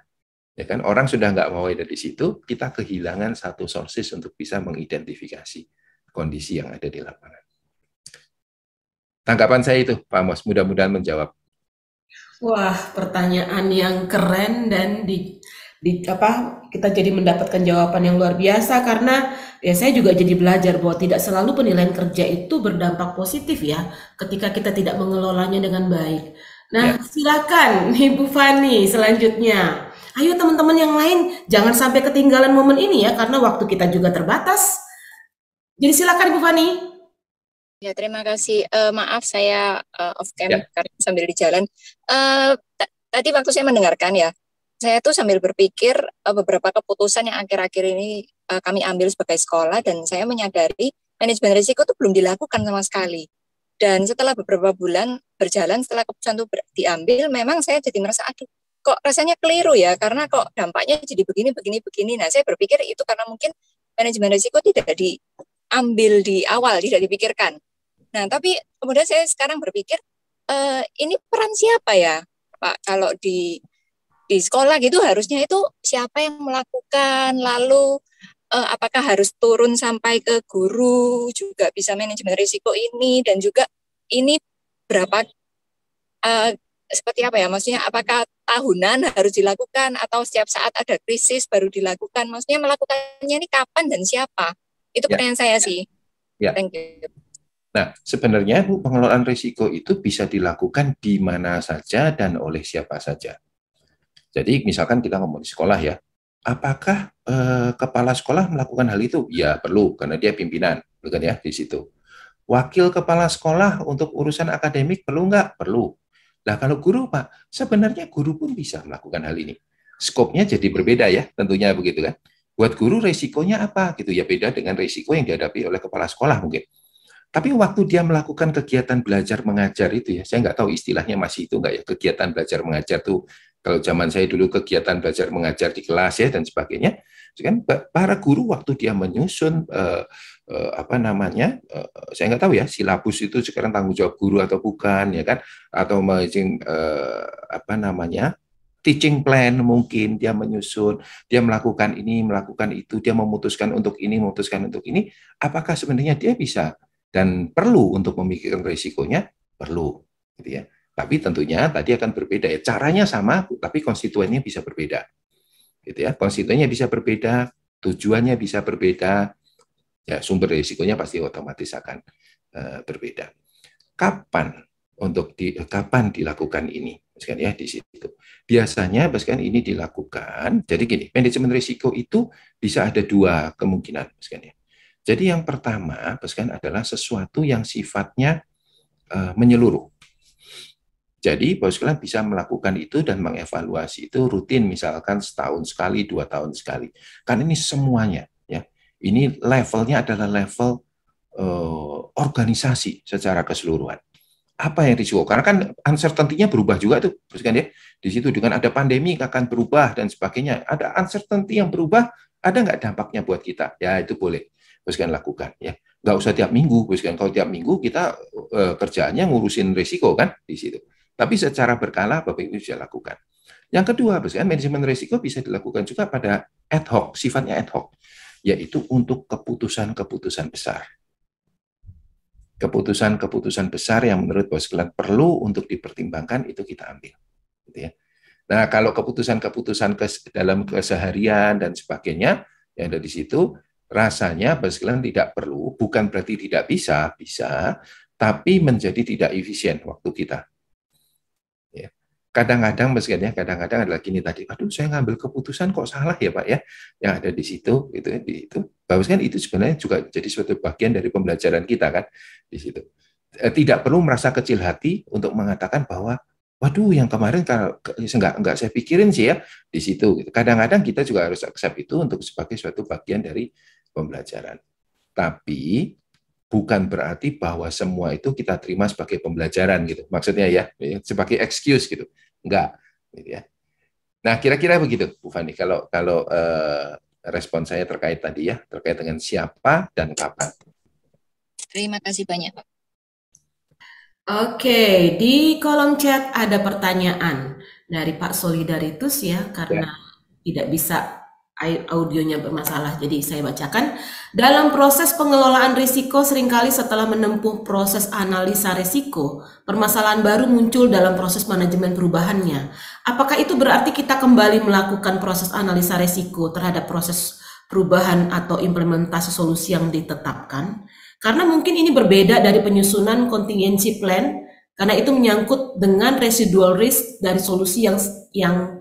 ya kan, orang sudah nggak mau ada di situ, kita kehilangan satu sources untuk bisa mengidentifikasi kondisi yang ada di lapangan. Tanggapan saya itu, Pak Amos, mudah-mudahan menjawab. Wah, pertanyaan yang keren dan kita jadi mendapatkan jawaban yang luar biasa karena ya saya juga jadi belajar bahwa tidak selalu penilaian kerja itu berdampak positif ya ketika kita tidak mengelolanya dengan baik. Nah, silakan Ibu Fani selanjutnya. Ayo teman-teman yang lain jangan sampai ketinggalan momen ini ya karena waktu kita juga terbatas. Jadi silakan Ibu Fani. Ya, terima kasih. Maaf saya off cam karena sambil di jalan. Tadi waktu saya mendengarkan ya, saya tuh sambil berpikir beberapa keputusan yang akhir-akhir ini kami ambil sebagai sekolah dan saya menyadari manajemen risiko itu belum dilakukan sama sekali. Dan setelah beberapa bulan berjalan, setelah keputusan itu diambil, memang saya jadi merasa, aduh, kok rasanya keliru ya, karena kok dampaknya jadi begini. Nah, saya berpikir itu karena mungkin manajemen risiko tidak diambil di awal, tidak dipikirkan. Nah, tapi kemudian saya sekarang berpikir, ini peran siapa ya, Pak? Kalau di sekolah gitu harusnya itu siapa yang melakukan, lalu apakah harus turun sampai ke guru juga bisa manajemen risiko ini, dan juga ini berapa, seperti apa ya, maksudnya apakah tahunan harus dilakukan atau setiap saat ada krisis baru dilakukan, maksudnya melakukannya ini kapan dan siapa? Itu pertanyaan saya sih. Thank you. Nah, sebenarnya Bu, pengelolaan risiko itu bisa dilakukan di mana saja dan oleh siapa saja. Jadi misalkan kita ngomong di sekolah ya, apakah kepala sekolah melakukan hal itu? Ya perlu, karena dia pimpinan, bukan ya di situ. Wakil kepala sekolah untuk urusan akademik perlu nggak? Perlu. Nah kalau guru Pak, sebenarnya guru pun bisa melakukan hal ini. Skopnya jadi berbeda ya, tentunya begitu kan. Buat guru resikonya apa? Gitu ya, beda dengan resiko yang dihadapi oleh kepala sekolah mungkin. Tapi waktu dia melakukan kegiatan belajar mengajar itu ya, saya nggak tahu istilahnya masih itu nggak ya, kegiatan belajar mengajar tuh, kalau zaman saya dulu kegiatan belajar mengajar di kelas ya dan sebagainya, kan para guru waktu dia menyusun saya nggak tahu ya, silabus itu sekarang tanggung jawab guru atau bukan ya kan, atau teaching plan mungkin dia menyusun, dia melakukan ini, melakukan itu, dia memutuskan untuk ini, memutuskan untuk ini, apakah sebenarnya dia bisa dan perlu untuk memikirkan risikonya? Perlu, gitu ya. Tapi tentunya tadi akan berbeda ya. Caranya sama, tapi konstituennya bisa berbeda, gitu ya. Konstituennya bisa berbeda, tujuannya bisa berbeda, ya sumber risikonya pasti otomatis akan berbeda. Kapan dilakukan ini? Misalkan ya di situ. Biasanya misalkan ini dilakukan. Jadi gini, manajemen risiko itu bisa ada dua kemungkinan, misalkan ya. Jadi yang pertama, misalkan adalah sesuatu yang sifatnya menyeluruh. Jadi, Bapak sekalian bisa melakukan itu dan mengevaluasi itu rutin, misalkan setahun sekali, 2 tahun sekali. Karena ini semuanya, ya. Ini levelnya adalah level organisasi secara keseluruhan. Apa yang risiko? Karena kan uncertainty-nya berubah juga tuh, kan ya. Di situ dengan ada pandemi akan berubah dan sebagainya. Ada uncertainty yang berubah, ada nggak dampaknya buat kita? Ya itu boleh, kan lakukan ya. Nggak usah tiap minggu, kan. Kalau tiap minggu kita kerjaannya ngurusin risiko kan di situ. Tapi secara berkala Bapak Ibu bisa lakukan. Yang kedua, kan manajemen risiko bisa dilakukan juga pada ad hoc, sifatnya ad hoc, yaitu untuk keputusan-keputusan besar. Keputusan-keputusan besar yang menurut Bapak sekalian perlu untuk dipertimbangkan itu kita ambil, gitu ya. Nah, kalau keputusan-keputusan dalam keseharian dan sebagainya yang ada di situ, rasanya sekalian tidak perlu, bukan berarti tidak bisa, bisa, tapi menjadi tidak efisien waktu kita. Ya. Kadang-kadang kadang-kadang adalah gini tadi, aduh saya ngambil keputusan kok salah ya Pak ya, yang ada di situ, itu, bahwa kan itu sebenarnya juga jadi suatu bagian dari pembelajaran kita kan di situ. Tidak perlu merasa kecil hati untuk mengatakan bahwa waduh yang kemarin nggak saya pikirin sih ya di situ. Kadang-kadang kita juga harus accept itu untuk sebagai suatu bagian dari pembelajaran. Tapi bukan berarti bahwa semua itu kita terima sebagai pembelajaran gitu. Maksudnya ya sebagai excuse gitu. Enggak. Gitu ya. Nah kira-kira begitu Bu Fani. Kalau respon saya terkait tadi ya, terkait dengan siapa dan kapan. Terima kasih banyak Pak. Oke, di kolom chat ada pertanyaan dari Pak Solidaritus ya, karena tidak bisa audionya bermasalah, jadi saya bacakan. Dalam proses pengelolaan risiko, seringkali setelah menempuh proses analisa risiko, permasalahan baru muncul dalam proses manajemen perubahannya. Apakah itu berarti kita kembali melakukan proses analisa risiko terhadap proses perubahan atau implementasi solusi yang ditetapkan? Karena mungkin ini berbeda dari penyusunan contingency plan, karena itu menyangkut dengan residual risk dari solusi yang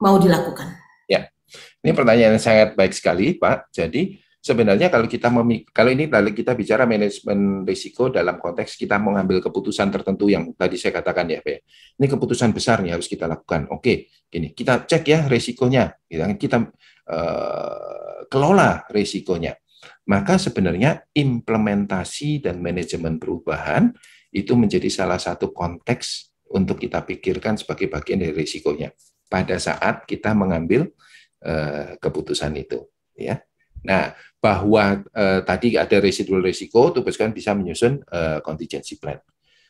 mau dilakukan. Ya, ini pertanyaan yang sangat baik sekali, Pak. Jadi sebenarnya kalau kita bicara manajemen risiko dalam konteks kita mengambil keputusan tertentu yang tadi saya katakan ya, Pak. Ini keputusan besar nih harus kita lakukan. Oke, gini kita cek ya risikonya, kita kelola risikonya. Maka sebenarnya implementasi dan manajemen perubahan itu menjadi salah satu konteks untuk kita pikirkan sebagai bagian dari risikonya pada saat kita mengambil keputusan itu. Ya. Nah, bahwa tadi ada residual risiko, itu kan bisa menyusun contingency plan.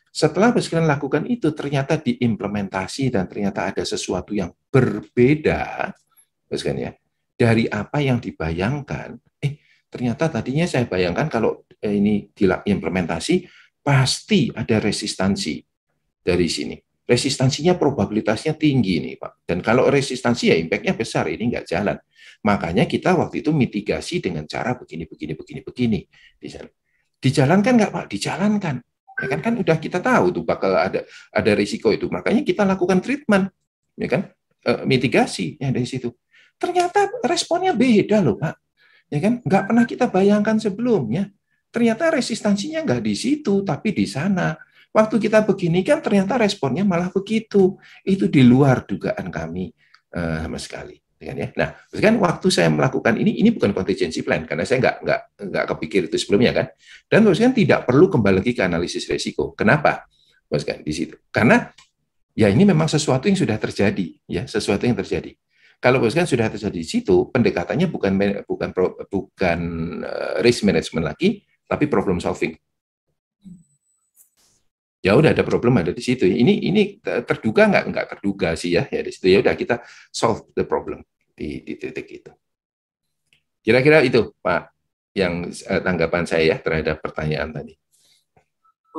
Setelah sekalian lakukan itu, ternyata diimplementasi dan ternyata ada sesuatu yang berbeda, ya, dari apa yang dibayangkan. Ternyata tadinya saya bayangkan kalau ini diimplementasi pasti ada resistansi dari sini. Resistansinya probabilitasnya tinggi nih Pak. Dan kalau resistansi ya impact-nya besar, ini nggak jalan. Makanya kita waktu itu mitigasi dengan cara begini. Dijalankan nggak Pak? Dijalankan. Ya kan udah kita tahu tuh bakal ada risiko itu. Makanya kita lakukan treatment, ya kan? Mitigasi ya dari situ. Ternyata responnya beda loh Pak. Ya kan, nggak pernah kita bayangkan sebelumnya. Ternyata resistansinya nggak di situ, tapi di sana. Waktu kita begini kan ternyata responnya malah begitu. Itu di luar dugaan kami sama sekali. Ya. Nah, kan waktu saya melakukan ini bukan contingency plan karena saya nggak kepikir itu sebelumnya kan. Dan terus kan tidak perlu kembali lagi ke analisis risiko. Kenapa? Terus kan di situ. Karena ya ini memang sesuatu yang sudah terjadi, ya sesuatu yang terjadi. Kalau kan sudah terjadi di situ, pendekatannya bukan risk management lagi, tapi problem solving. Ya udah ada problem ada di situ. Ini terduga nggak terduga sih ya di situ. Ya udah kita solve the problem di titik itu. Kira-kira itu Pak yang tanggapan saya ya terhadap pertanyaan tadi.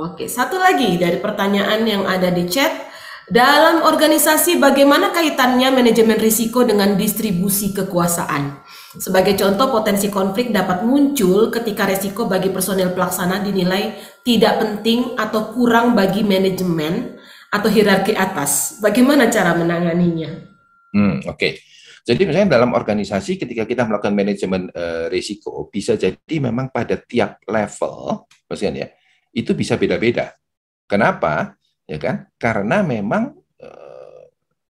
Oke, satu lagi dari pertanyaan yang ada di chat. Dalam organisasi, bagaimana kaitannya manajemen risiko dengan distribusi kekuasaan? Sebagai contoh, potensi konflik dapat muncul ketika risiko bagi personel pelaksana dinilai tidak penting atau kurang bagi manajemen atau hierarki atas. Bagaimana cara menanganinya? Oke. Jadi misalnya dalam organisasi ketika kita melakukan manajemen risiko, bisa jadi memang pada tiap level, maksudnya ya, itu bisa beda-beda. Kenapa? Ya kan? Karena memang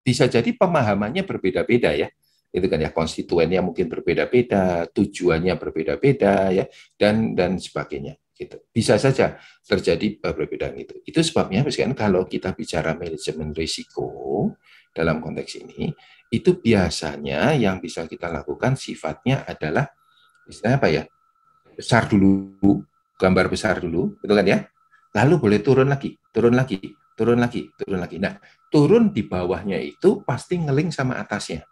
bisa jadi pemahamannya berbeda-beda ya. Itu kan ya konstituennya mungkin berbeda-beda, tujuannya berbeda-beda ya dan sebagainya gitu. Bisa saja terjadi perbedaan itu. Itu sebabnya misalkan kalau kita bicara manajemen risiko dalam konteks ini, itu biasanya yang bisa kita lakukan sifatnya adalah istilahnya apa ya? Besar dulu, gambar besar dulu, betul kan ya? Lalu boleh turun lagi. Nah, turun di bawahnya itu pasti ngeling sama atasnya.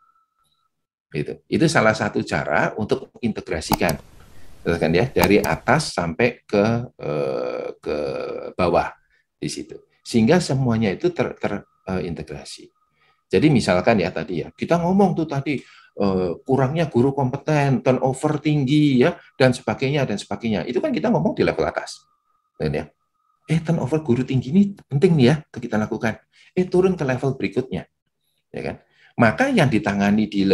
Itu salah satu cara untuk integrasikan, kan ya, dari atas sampai ke bawah di situ, sehingga semuanya itu terintegrasi. Jadi misalkan ya tadi ya, kita ngomong tuh tadi kurangnya guru kompeten, turnover tinggi ya, dan sebagainya dan sebagainya. Itu kan kita ngomong di level atas. Dan ya, turnover guru tinggi ini penting nih ya untuk kita lakukan. Turun ke level berikutnya, ya kan? Maka yang ditangani di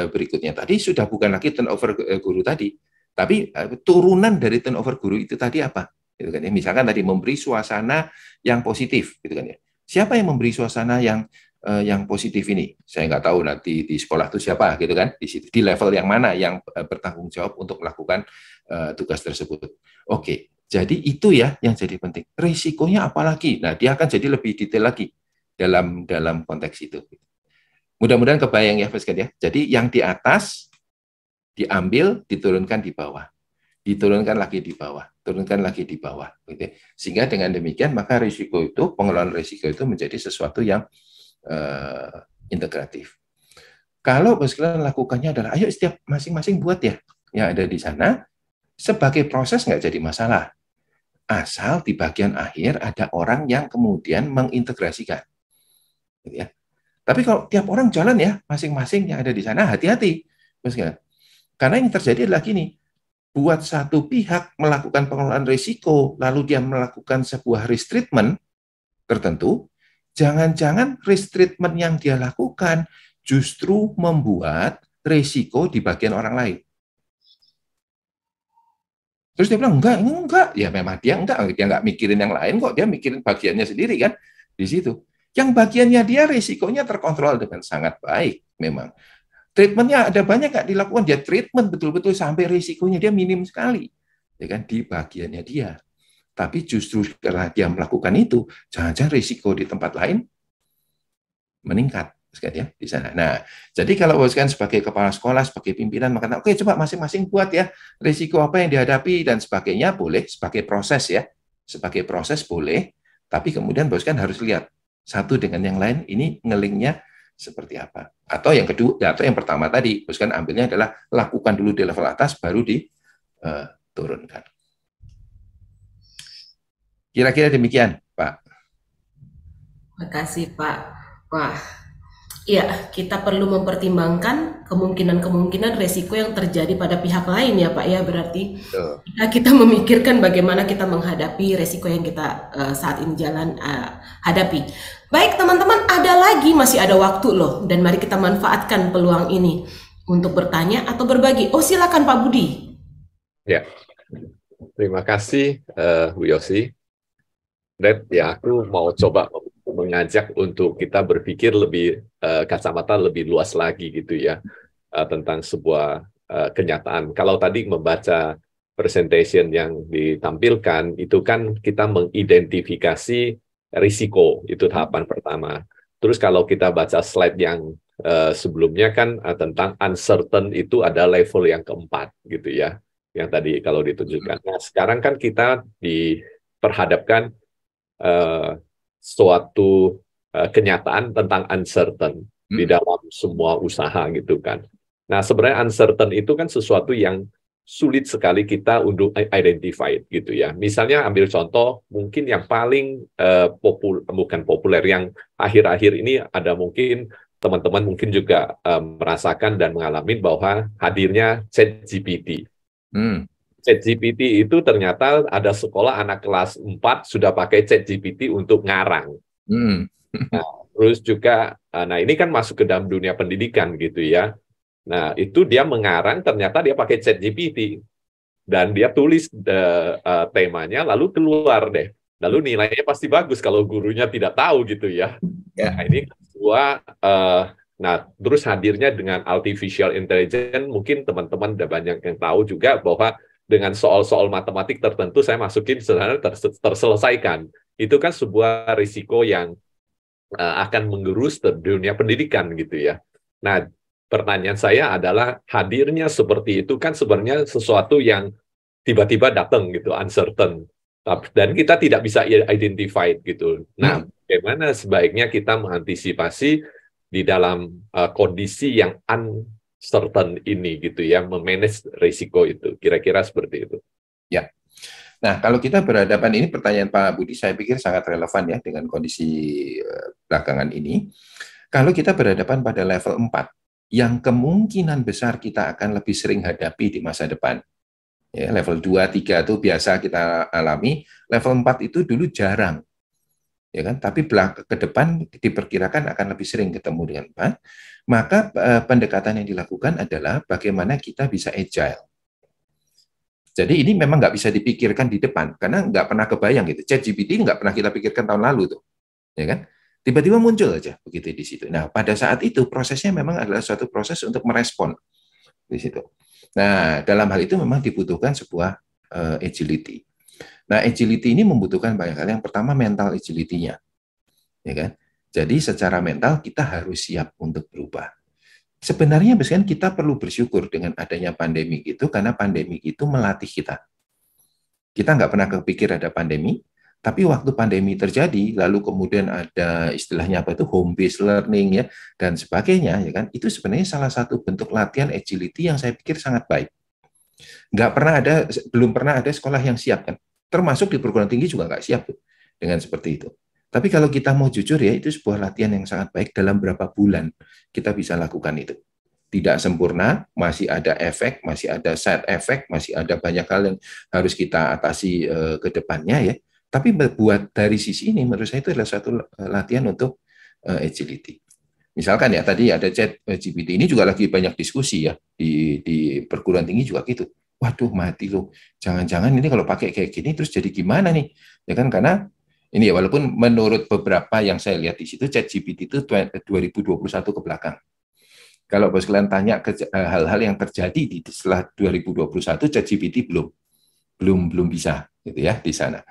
berikutnya tadi sudah bukan lagi turnover guru tadi, tapi turunan dari turnover guru itu tadi apa? Gitu kan ya. Misalkan tadi memberi suasana yang positif, gitu kan ya. Siapa yang memberi suasana yang positif ini? Saya nggak tahu nanti di sekolah itu siapa, gitu kan? Di situ, di level yang mana yang bertanggung jawab untuk melakukan tugas tersebut. Oke, jadi itu ya yang jadi penting. Risikonya apalagi? Nah, dia akan jadi lebih detail lagi dalam konteks itu. Mudah-mudahan kebayang ya, Mas ya. Jadi yang di atas diambil, diturunkan di bawah. Diturunkan lagi di bawah, turunkan lagi di bawah. Gitu. Sehingga dengan demikian, maka risiko itu, pengelolaan risiko itu menjadi sesuatu yang integratif. Kalau sekalian lakukannya adalah, ayo setiap masing-masing buat ya, yang ada di sana, sebagai proses nggak jadi masalah. Asal di bagian akhir ada orang yang kemudian mengintegrasikan. Gitu ya. Tapi kalau tiap orang jalan ya, masing-masing yang ada di sana, hati-hati. Karena yang terjadi adalah gini, buat satu pihak melakukan pengelolaan risiko, lalu dia melakukan sebuah risk treatment tertentu, jangan-jangan risk treatment yang dia lakukan justru membuat risiko di bagian orang lain. Terus dia bilang, enggak. Ya memang dia nggak mikirin yang lain kok, dia mikirin bagiannya sendiri kan, di situ. Yang bagiannya dia risikonya terkontrol dengan sangat baik memang. Treatmentnya ada banyak nggak dilakukan, dia treatment betul-betul sampai risikonya dia minim sekali, ya kan, di bagiannya dia. Tapi justru karena dia melakukan itu, jangan-jangan risiko di tempat lain meningkat, ya di sana. Nah, jadi kalau kan sebagai kepala sekolah, sebagai pimpinan, maka oke, coba masing-masing buat ya risiko apa yang dihadapi dan sebagainya, boleh sebagai proses ya, sebagai proses boleh. Tapi kemudian bos kan harus lihat satu dengan yang lain ini ngelingnya seperti apa. Atau yang kedua, atau yang pertama tadi, bos kan ambilnya adalah lakukan dulu di level atas, baru diturunkan. Kira-kira demikian, Pak. Terima kasih, Pak. Wah, ya, kita perlu mempertimbangkan kemungkinan-kemungkinan resiko yang terjadi pada pihak lain ya, Pak ya. Berarti kita memikirkan bagaimana kita menghadapi resiko yang kita saat ini hadapi. Baik, teman-teman, masih ada waktu loh, dan mari kita manfaatkan peluang ini untuk bertanya atau berbagi. Oh, silakan Pak Budi. Ya, terima kasih Bu Yosi. Dan ya, aku mau coba mengajak untuk kita berpikir lebih kacamata lebih luas lagi gitu ya, tentang sebuah kenyataan. Kalau tadi membaca presentation yang ditampilkan, itu kan kita mengidentifikasi risiko, itu tahapan pertama. Terus kalau kita baca slide yang sebelumnya kan tentang uncertain, itu ada level yang keempat gitu ya, yang tadi kalau ditunjukkan. Nah, sekarang kan kita diperhadapkan suatu kenyataan tentang uncertain di dalam semua usaha gitu kan. Nah, sebenarnya uncertain itu kan sesuatu yang sulit sekali kita untuk identify gitu ya. Misalnya ambil contoh mungkin yang paling bukan populer, yang akhir-akhir ini ada mungkin teman-teman mungkin juga merasakan dan mengalami bahwa hadirnya ChatGPT. ChatGPT itu ternyata ada sekolah anak kelas 4 sudah pakai ChatGPT untuk ngarang. Nah, terus juga, nah ini kan masuk ke dalam dunia pendidikan gitu ya. Nah, itu dia mengarang, ternyata dia pakai ChatGPT. Dan dia tulis temanya, lalu keluar deh. Lalu nilainya pasti bagus kalau gurunya tidak tahu gitu ya. Nah, ini kedua, nah terus hadirnya dengan artificial intelligence, mungkin teman-teman udah banyak yang tahu juga bahwa dengan soal-soal matematik tertentu saya masukin sebenarnya terselesaikan. Itu kan sebuah risiko yang akan menggerus dunia pendidikan gitu ya. Nah, pertanyaan saya adalah hadirnya seperti itu kan sebenarnya sesuatu yang tiba-tiba datang gitu, uncertain. Dan kita tidak bisa identify gitu. Nah, bagaimana sebaiknya kita mengantisipasi di dalam kondisi yang uncertain ini gitu ya, memanage risiko itu. Kira-kira seperti itu. Ya. Nah, kalau kita berhadapan, ini pertanyaan Pak Budi saya pikir sangat relevan ya dengan kondisi belakangan ini. Kalau kita berhadapan pada level 4, yang kemungkinan besar kita akan lebih sering hadapi di masa depan. Ya, level 2, 3 itu biasa kita alami, level 4 itu dulu jarang. Ya kan? Tapi ke depan diperkirakan akan lebih sering ketemu dengan Pak. Maka pendekatan yang dilakukan adalah bagaimana kita bisa agile. Jadi ini memang nggak bisa dipikirkan di depan, karena nggak pernah kebayang gitu. ChatGPT nggak pernah kita pikirkan tahun lalu tuh, ya kan? Tiba-tiba muncul aja begitu di situ. Nah, pada saat itu prosesnya memang adalah suatu proses untuk merespon di situ. Nah, dalam hal itu memang dibutuhkan sebuah agility. Nah, agility ini membutuhkan banyak hal. Yang pertama mental agility-nya, ya kan? Jadi secara mental kita harus siap untuk berubah. Sebenarnya misalkan kita perlu bersyukur dengan adanya pandemi itu, karena pandemi itu melatih kita. Kita nggak pernah kepikir ada pandemi, tapi waktu pandemi terjadi, lalu kemudian ada istilahnya apa itu home based learning ya dan sebagainya, ya kan? Itu sebenarnya salah satu bentuk latihan agility yang saya pikir sangat baik. Belum pernah ada sekolah yang siap kan? Termasuk di perguruan tinggi juga nggak siap tuh dengan seperti itu. Tapi kalau kita mau jujur ya, itu sebuah latihan yang sangat baik. Dalam berapa bulan kita bisa lakukan itu. Tidak sempurna, masih ada efek, masih ada side effect, masih ada banyak hal yang harus kita atasi ke depannya ya. Tapi buat dari sisi ini, menurut saya itu adalah satu latihan untuk agility. Misalkan ya, tadi ada ChatGPT ini juga lagi banyak diskusi ya, di perguruan tinggi juga gitu. Waduh, mati loh. Jangan-jangan ini kalau pakai kayak gini, terus jadi gimana nih? Ya kan, karena ini ya, walaupun menurut beberapa yang saya lihat di situ, ChatGPT itu 2021 ke belakang. Kalau bos kalian tanya hal-hal yang terjadi setelah 2021, ChatGPT belum bisa gitu ya di sana.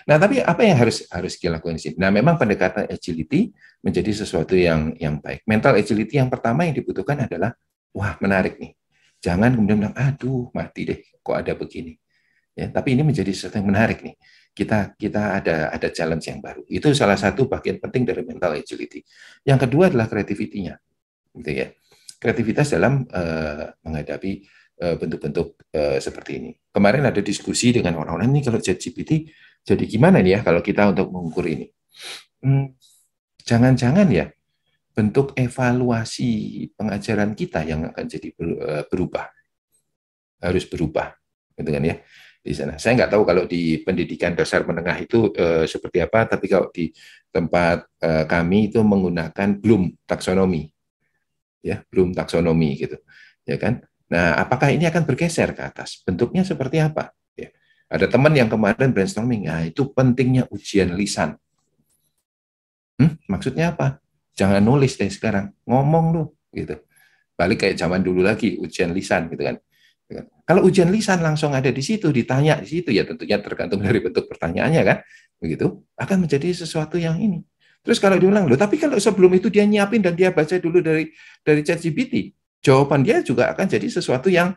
Nah, tapi apa yang harus kita lakukan di sini? Nah, memang pendekatan agility menjadi sesuatu yang baik. Mental agility yang pertama yang dibutuhkan adalah, wah menarik nih. Jangan kemudian bilang, aduh mati deh, kok ada begini. Ya, tapi ini menjadi sesuatu yang menarik nih. Kita ada challenge yang baru. Itu salah satu bagian penting dari mental agility. Yang kedua adalah kreativitinya, gitu ya. Kreativitas dalam menghadapi bentuk-bentuk seperti ini. Kemarin ada diskusi dengan orang-orang ini, kalau ChatGPT jadi gimana nih ya kalau kita untuk mengukur ini? Jangan-jangan ya bentuk evaluasi pengajaran kita yang akan jadi berubah, harus berubah, gitu kan ya di sana. Saya nggak tahu kalau di pendidikan dasar menengah itu seperti apa, tapi kalau di tempat kami itu menggunakan Bloom taksonomi, ya Bloom taksonomi gitu, ya kan. Nah, apakah ini akan bergeser ke atas? Bentuknya seperti apa? Ya. Ada teman yang kemarin brainstorming, nah itu pentingnya ujian lisan. Maksudnya apa? Jangan nulis deh sekarang, ngomong lu, gitu. Balik kayak zaman dulu lagi, ujian lisan, gitu kan. Kalau ujian lisan langsung ada di situ, ditanya di situ, ya tentunya tergantung dari bentuk pertanyaannya kan, begitu, akan menjadi sesuatu yang ini. Terus kalau diulang, loh, tapi kalau sebelum itu dia nyiapin dan dia baca dulu dari ChatGPT, jawaban dia juga akan jadi sesuatu yang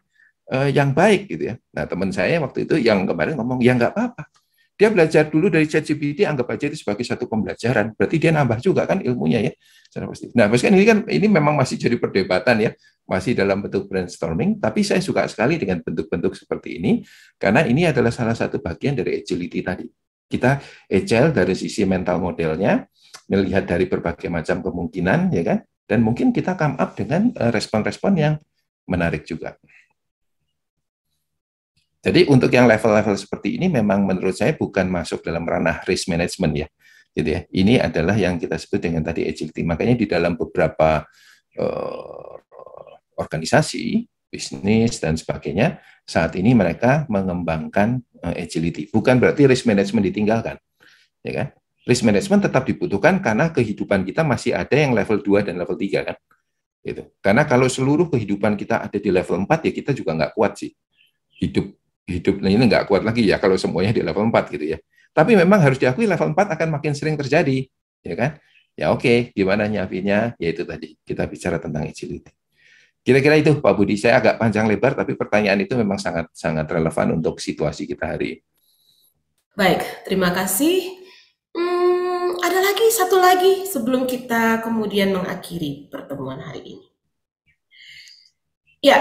baik gitu ya. Nah, teman saya waktu itu yang kemarin ngomong, ya nggak apa-apa. Dia belajar dulu dari ChatGPT, anggap aja itu sebagai satu pembelajaran. Berarti dia nambah juga kan ilmunya ya. Secara pasti. Nah, meskipun ini memang masih jadi perdebatan ya, masih dalam bentuk brainstorming, tapi saya suka sekali dengan bentuk-bentuk seperti ini, karena ini adalah salah satu bagian dari agility tadi. Kita agile dari sisi mental modelnya, melihat dari berbagai macam kemungkinan, ya kan, dan mungkin kita come up dengan respon-respon yang menarik juga. Jadi untuk yang level-level seperti ini memang menurut saya bukan masuk dalam ranah risk management ya. Gitu ya. Ini adalah yang kita sebut dengan tadi agility. Makanya di dalam beberapa organisasi, bisnis dan sebagainya, saat ini mereka mengembangkan agility. Bukan berarti risk management ditinggalkan. Ya kan? Risk management tetap dibutuhkan karena kehidupan kita masih ada yang level 2 dan level 3 kan. Gitu. Karena kalau seluruh kehidupan kita ada di level 4 ya kita juga nggak kuat sih. Hidup ini nggak kuat lagi ya kalau semuanya di level 4 gitu ya. Tapi memang harus diakui level 4 akan makin sering terjadi, ya kan? Ya oke, gimana nyiapinnya? Ya itu tadi, kita bicara tentang agility. Kira-kira itu Pak Budi, saya agak panjang lebar, tapi pertanyaan itu memang sangat relevan untuk situasi kita hari ini. Baik, terima kasih. Ada lagi, satu lagi sebelum kita kemudian mengakhiri pertemuan hari ini. Ya,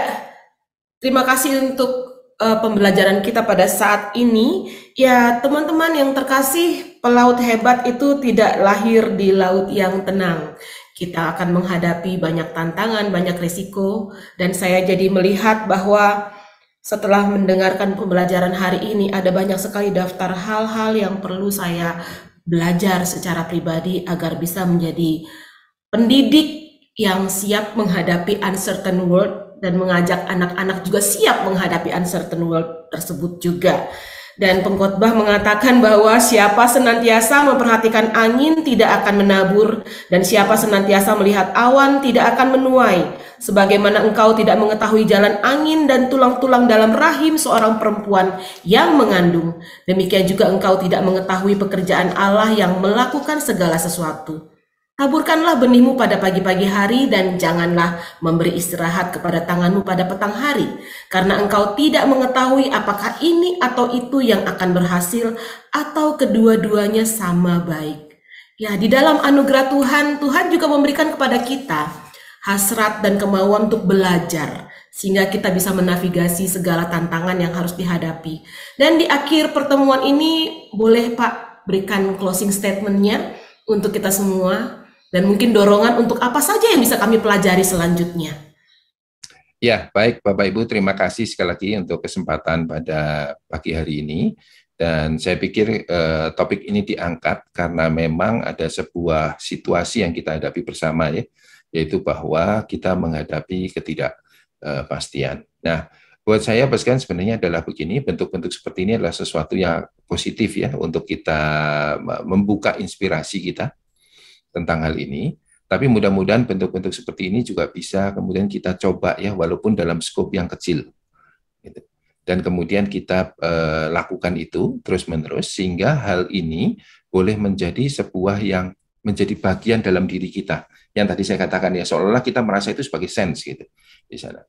terima kasih untuk pembelajaran kita pada saat ini. Ya, teman-teman yang terkasih, pelaut hebat itu tidak lahir di laut yang tenang. kita akan menghadapi banyak tantangan, banyak risiko, dan saya jadi melihat bahwa setelah mendengarkan pembelajaran hari ini ada banyak sekali daftar hal-hal yang perlu saya belajar secara pribadi agar bisa menjadi pendidik yang siap menghadapi uncertain world dan mengajak anak-anak juga siap menghadapi uncertain world tersebut juga. Dan pengkhotbah mengatakan bahwa siapa senantiasa memperhatikan angin tidak akan menabur, dan siapa senantiasa melihat awan tidak akan menuai. Sebagaimana engkau tidak mengetahui jalan angin dan tulang-tulang dalam rahim seorang perempuan yang mengandung, demikian juga engkau tidak mengetahui pekerjaan Allah yang melakukan segala sesuatu. Taburkanlah benihmu pada pagi-pagi hari dan janganlah memberi istirahat kepada tanganmu pada petang hari, karena engkau tidak mengetahui apakah ini atau itu yang akan berhasil atau kedua-duanya sama baik. Ya, di dalam anugerah Tuhan, Tuhan juga memberikan kepada kita hasrat dan kemauan untuk belajar, sehingga kita bisa menavigasi segala tantangan yang harus dihadapi. Dan di akhir pertemuan ini, boleh Pak berikan closing statement-nya untuk kita semua, dan mungkin dorongan untuk apa saja yang bisa kami pelajari selanjutnya. Ya, baik Bapak Ibu, terima kasih sekali lagi untuk kesempatan pada pagi hari ini. Dan saya pikir topik ini diangkat karena memang ada sebuah situasi yang kita hadapi bersama, ya, yaitu bahwa kita menghadapi ketidakpastian. Nah, buat saya Bapak sebenarnya adalah begini, bentuk-bentuk seperti ini adalah sesuatu yang positif ya untuk kita membuka inspirasi kita tentang hal ini, tapi mudah-mudahan bentuk-bentuk seperti ini juga bisa kemudian kita coba ya, walaupun dalam skop yang kecil, gitu. Dan kemudian kita lakukan itu terus-menerus sehingga hal ini boleh menjadi sebuah yang menjadi bagian dalam diri kita. Yang tadi saya katakan ya, seolah-olah kita merasa itu sebagai sense gitu di sana.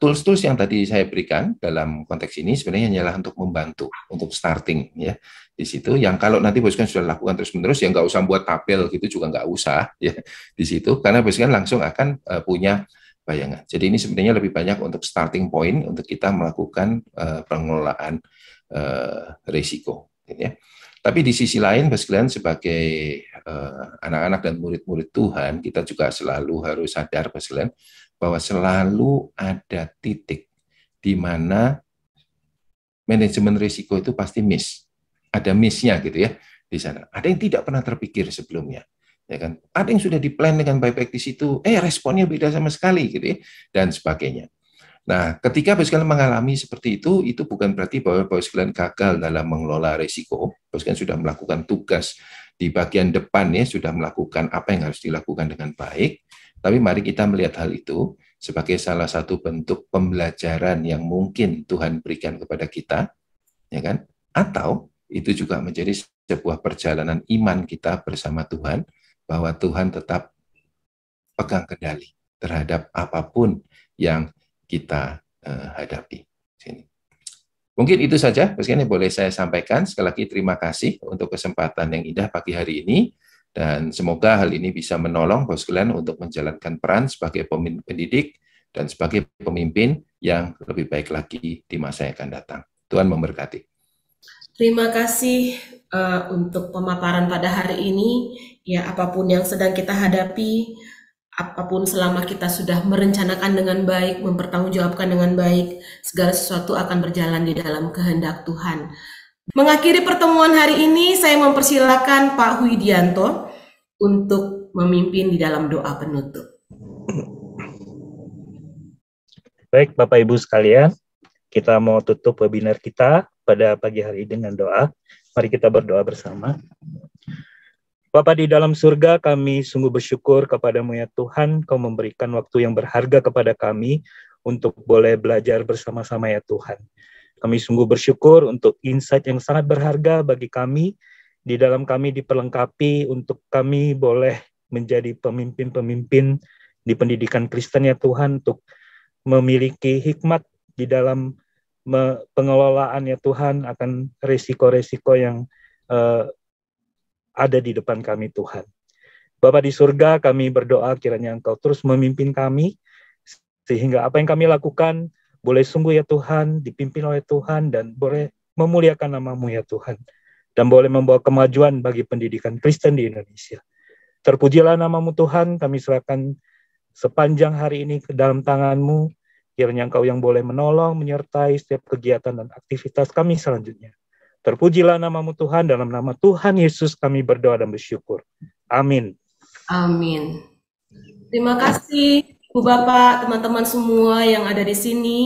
Tools-tools yang tadi saya berikan dalam konteks ini sebenarnya hanyalah untuk membantu, untuk starting ya di situ. Yang kalau nanti Bos kan sudah lakukan terus-menerus ya nggak usah buat tabel gitu juga nggak usah ya di situ, karena Bos kan langsung akan punya bayangan. Jadi ini sebenarnya lebih banyak untuk starting point untuk kita melakukan pengelolaan risiko, gitu ya. Tapi di sisi lain, Bos kalian sebagai anak-anak dan murid-murid Tuhan, kita juga selalu harus sadar, Bos kalian, bahwa selalu ada titik di mana manajemen risiko itu pasti miss. Ada miss-nya gitu ya di sana. Ada yang tidak pernah terpikir sebelumnya, ya kan? Ada yang sudah diplan dengan baik-baik di situ, responnya beda sama sekali gitu ya, dan sebagainya. Nah, ketika Bos kalian mengalami seperti itu bukan berarti bahwa Bos kalian gagal dalam mengelola risiko. Bos kalian sudah melakukan tugas di bagian depan ya, sudah melakukan apa yang harus dilakukan dengan baik. Tapi mari kita melihat hal itu sebagai salah satu bentuk pembelajaran yang mungkin Tuhan berikan kepada kita, ya kan? Atau itu juga menjadi sebuah perjalanan iman kita bersama Tuhan, bahwa Tuhan tetap pegang kendali terhadap apapun yang kita hadapi. Mungkin itu saja, yang boleh saya sampaikan. Sekali lagi terima kasih untuk kesempatan yang indah pagi hari ini. Dan semoga hal ini bisa menolong Bos kalian untuk menjalankan peran sebagai pendidik dan sebagai pemimpin yang lebih baik lagi di masa yang akan datang. Tuhan memberkati. Terima kasih untuk pemaparan pada hari ini. Ya, apapun yang sedang kita hadapi, apapun selama kita sudah merencanakan dengan baik, mempertanggungjawabkan dengan baik, segala sesuatu akan berjalan di dalam kehendak Tuhan. Mengakhiri pertemuan hari ini, saya mempersilakan Pak Huidianto untuk memimpin di dalam doa penutup. Baik, Bapak Ibu sekalian, kita mau tutup webinar kita pada pagi hari dengan doa. Mari kita berdoa bersama. Bapa di dalam surga, kami sungguh bersyukur kepadamu ya Tuhan, Kau memberikan waktu yang berharga kepada kami untuk boleh belajar bersama-sama ya Tuhan. Kami sungguh bersyukur untuk insight yang sangat berharga bagi kami. Di dalam kami diperlengkapi untuk kami boleh menjadi pemimpin-pemimpin di pendidikan Kristen ya Tuhan, untuk memiliki hikmat di dalam pengelolaan ya Tuhan akan resiko-resiko yang ada di depan kami Tuhan. Bapa di surga, kami berdoa kiranya Engkau terus memimpin kami, sehingga apa yang kami lakukan boleh sungguh ya Tuhan, dipimpin oleh Tuhan, dan boleh memuliakan nama-Mu ya Tuhan, dan boleh membawa kemajuan bagi pendidikan Kristen di Indonesia. Terpujilah namamu Tuhan, kami serahkan sepanjang hari ini ke dalam tangan-Mu, kiranya Engkau yang boleh menolong, menyertai setiap kegiatan dan aktivitas kami selanjutnya. Terpujilah namamu Tuhan, dalam nama Tuhan Yesus kami berdoa dan bersyukur. Amin. Amin. Terima kasih, Bu Bapak, teman-teman semua yang ada di sini.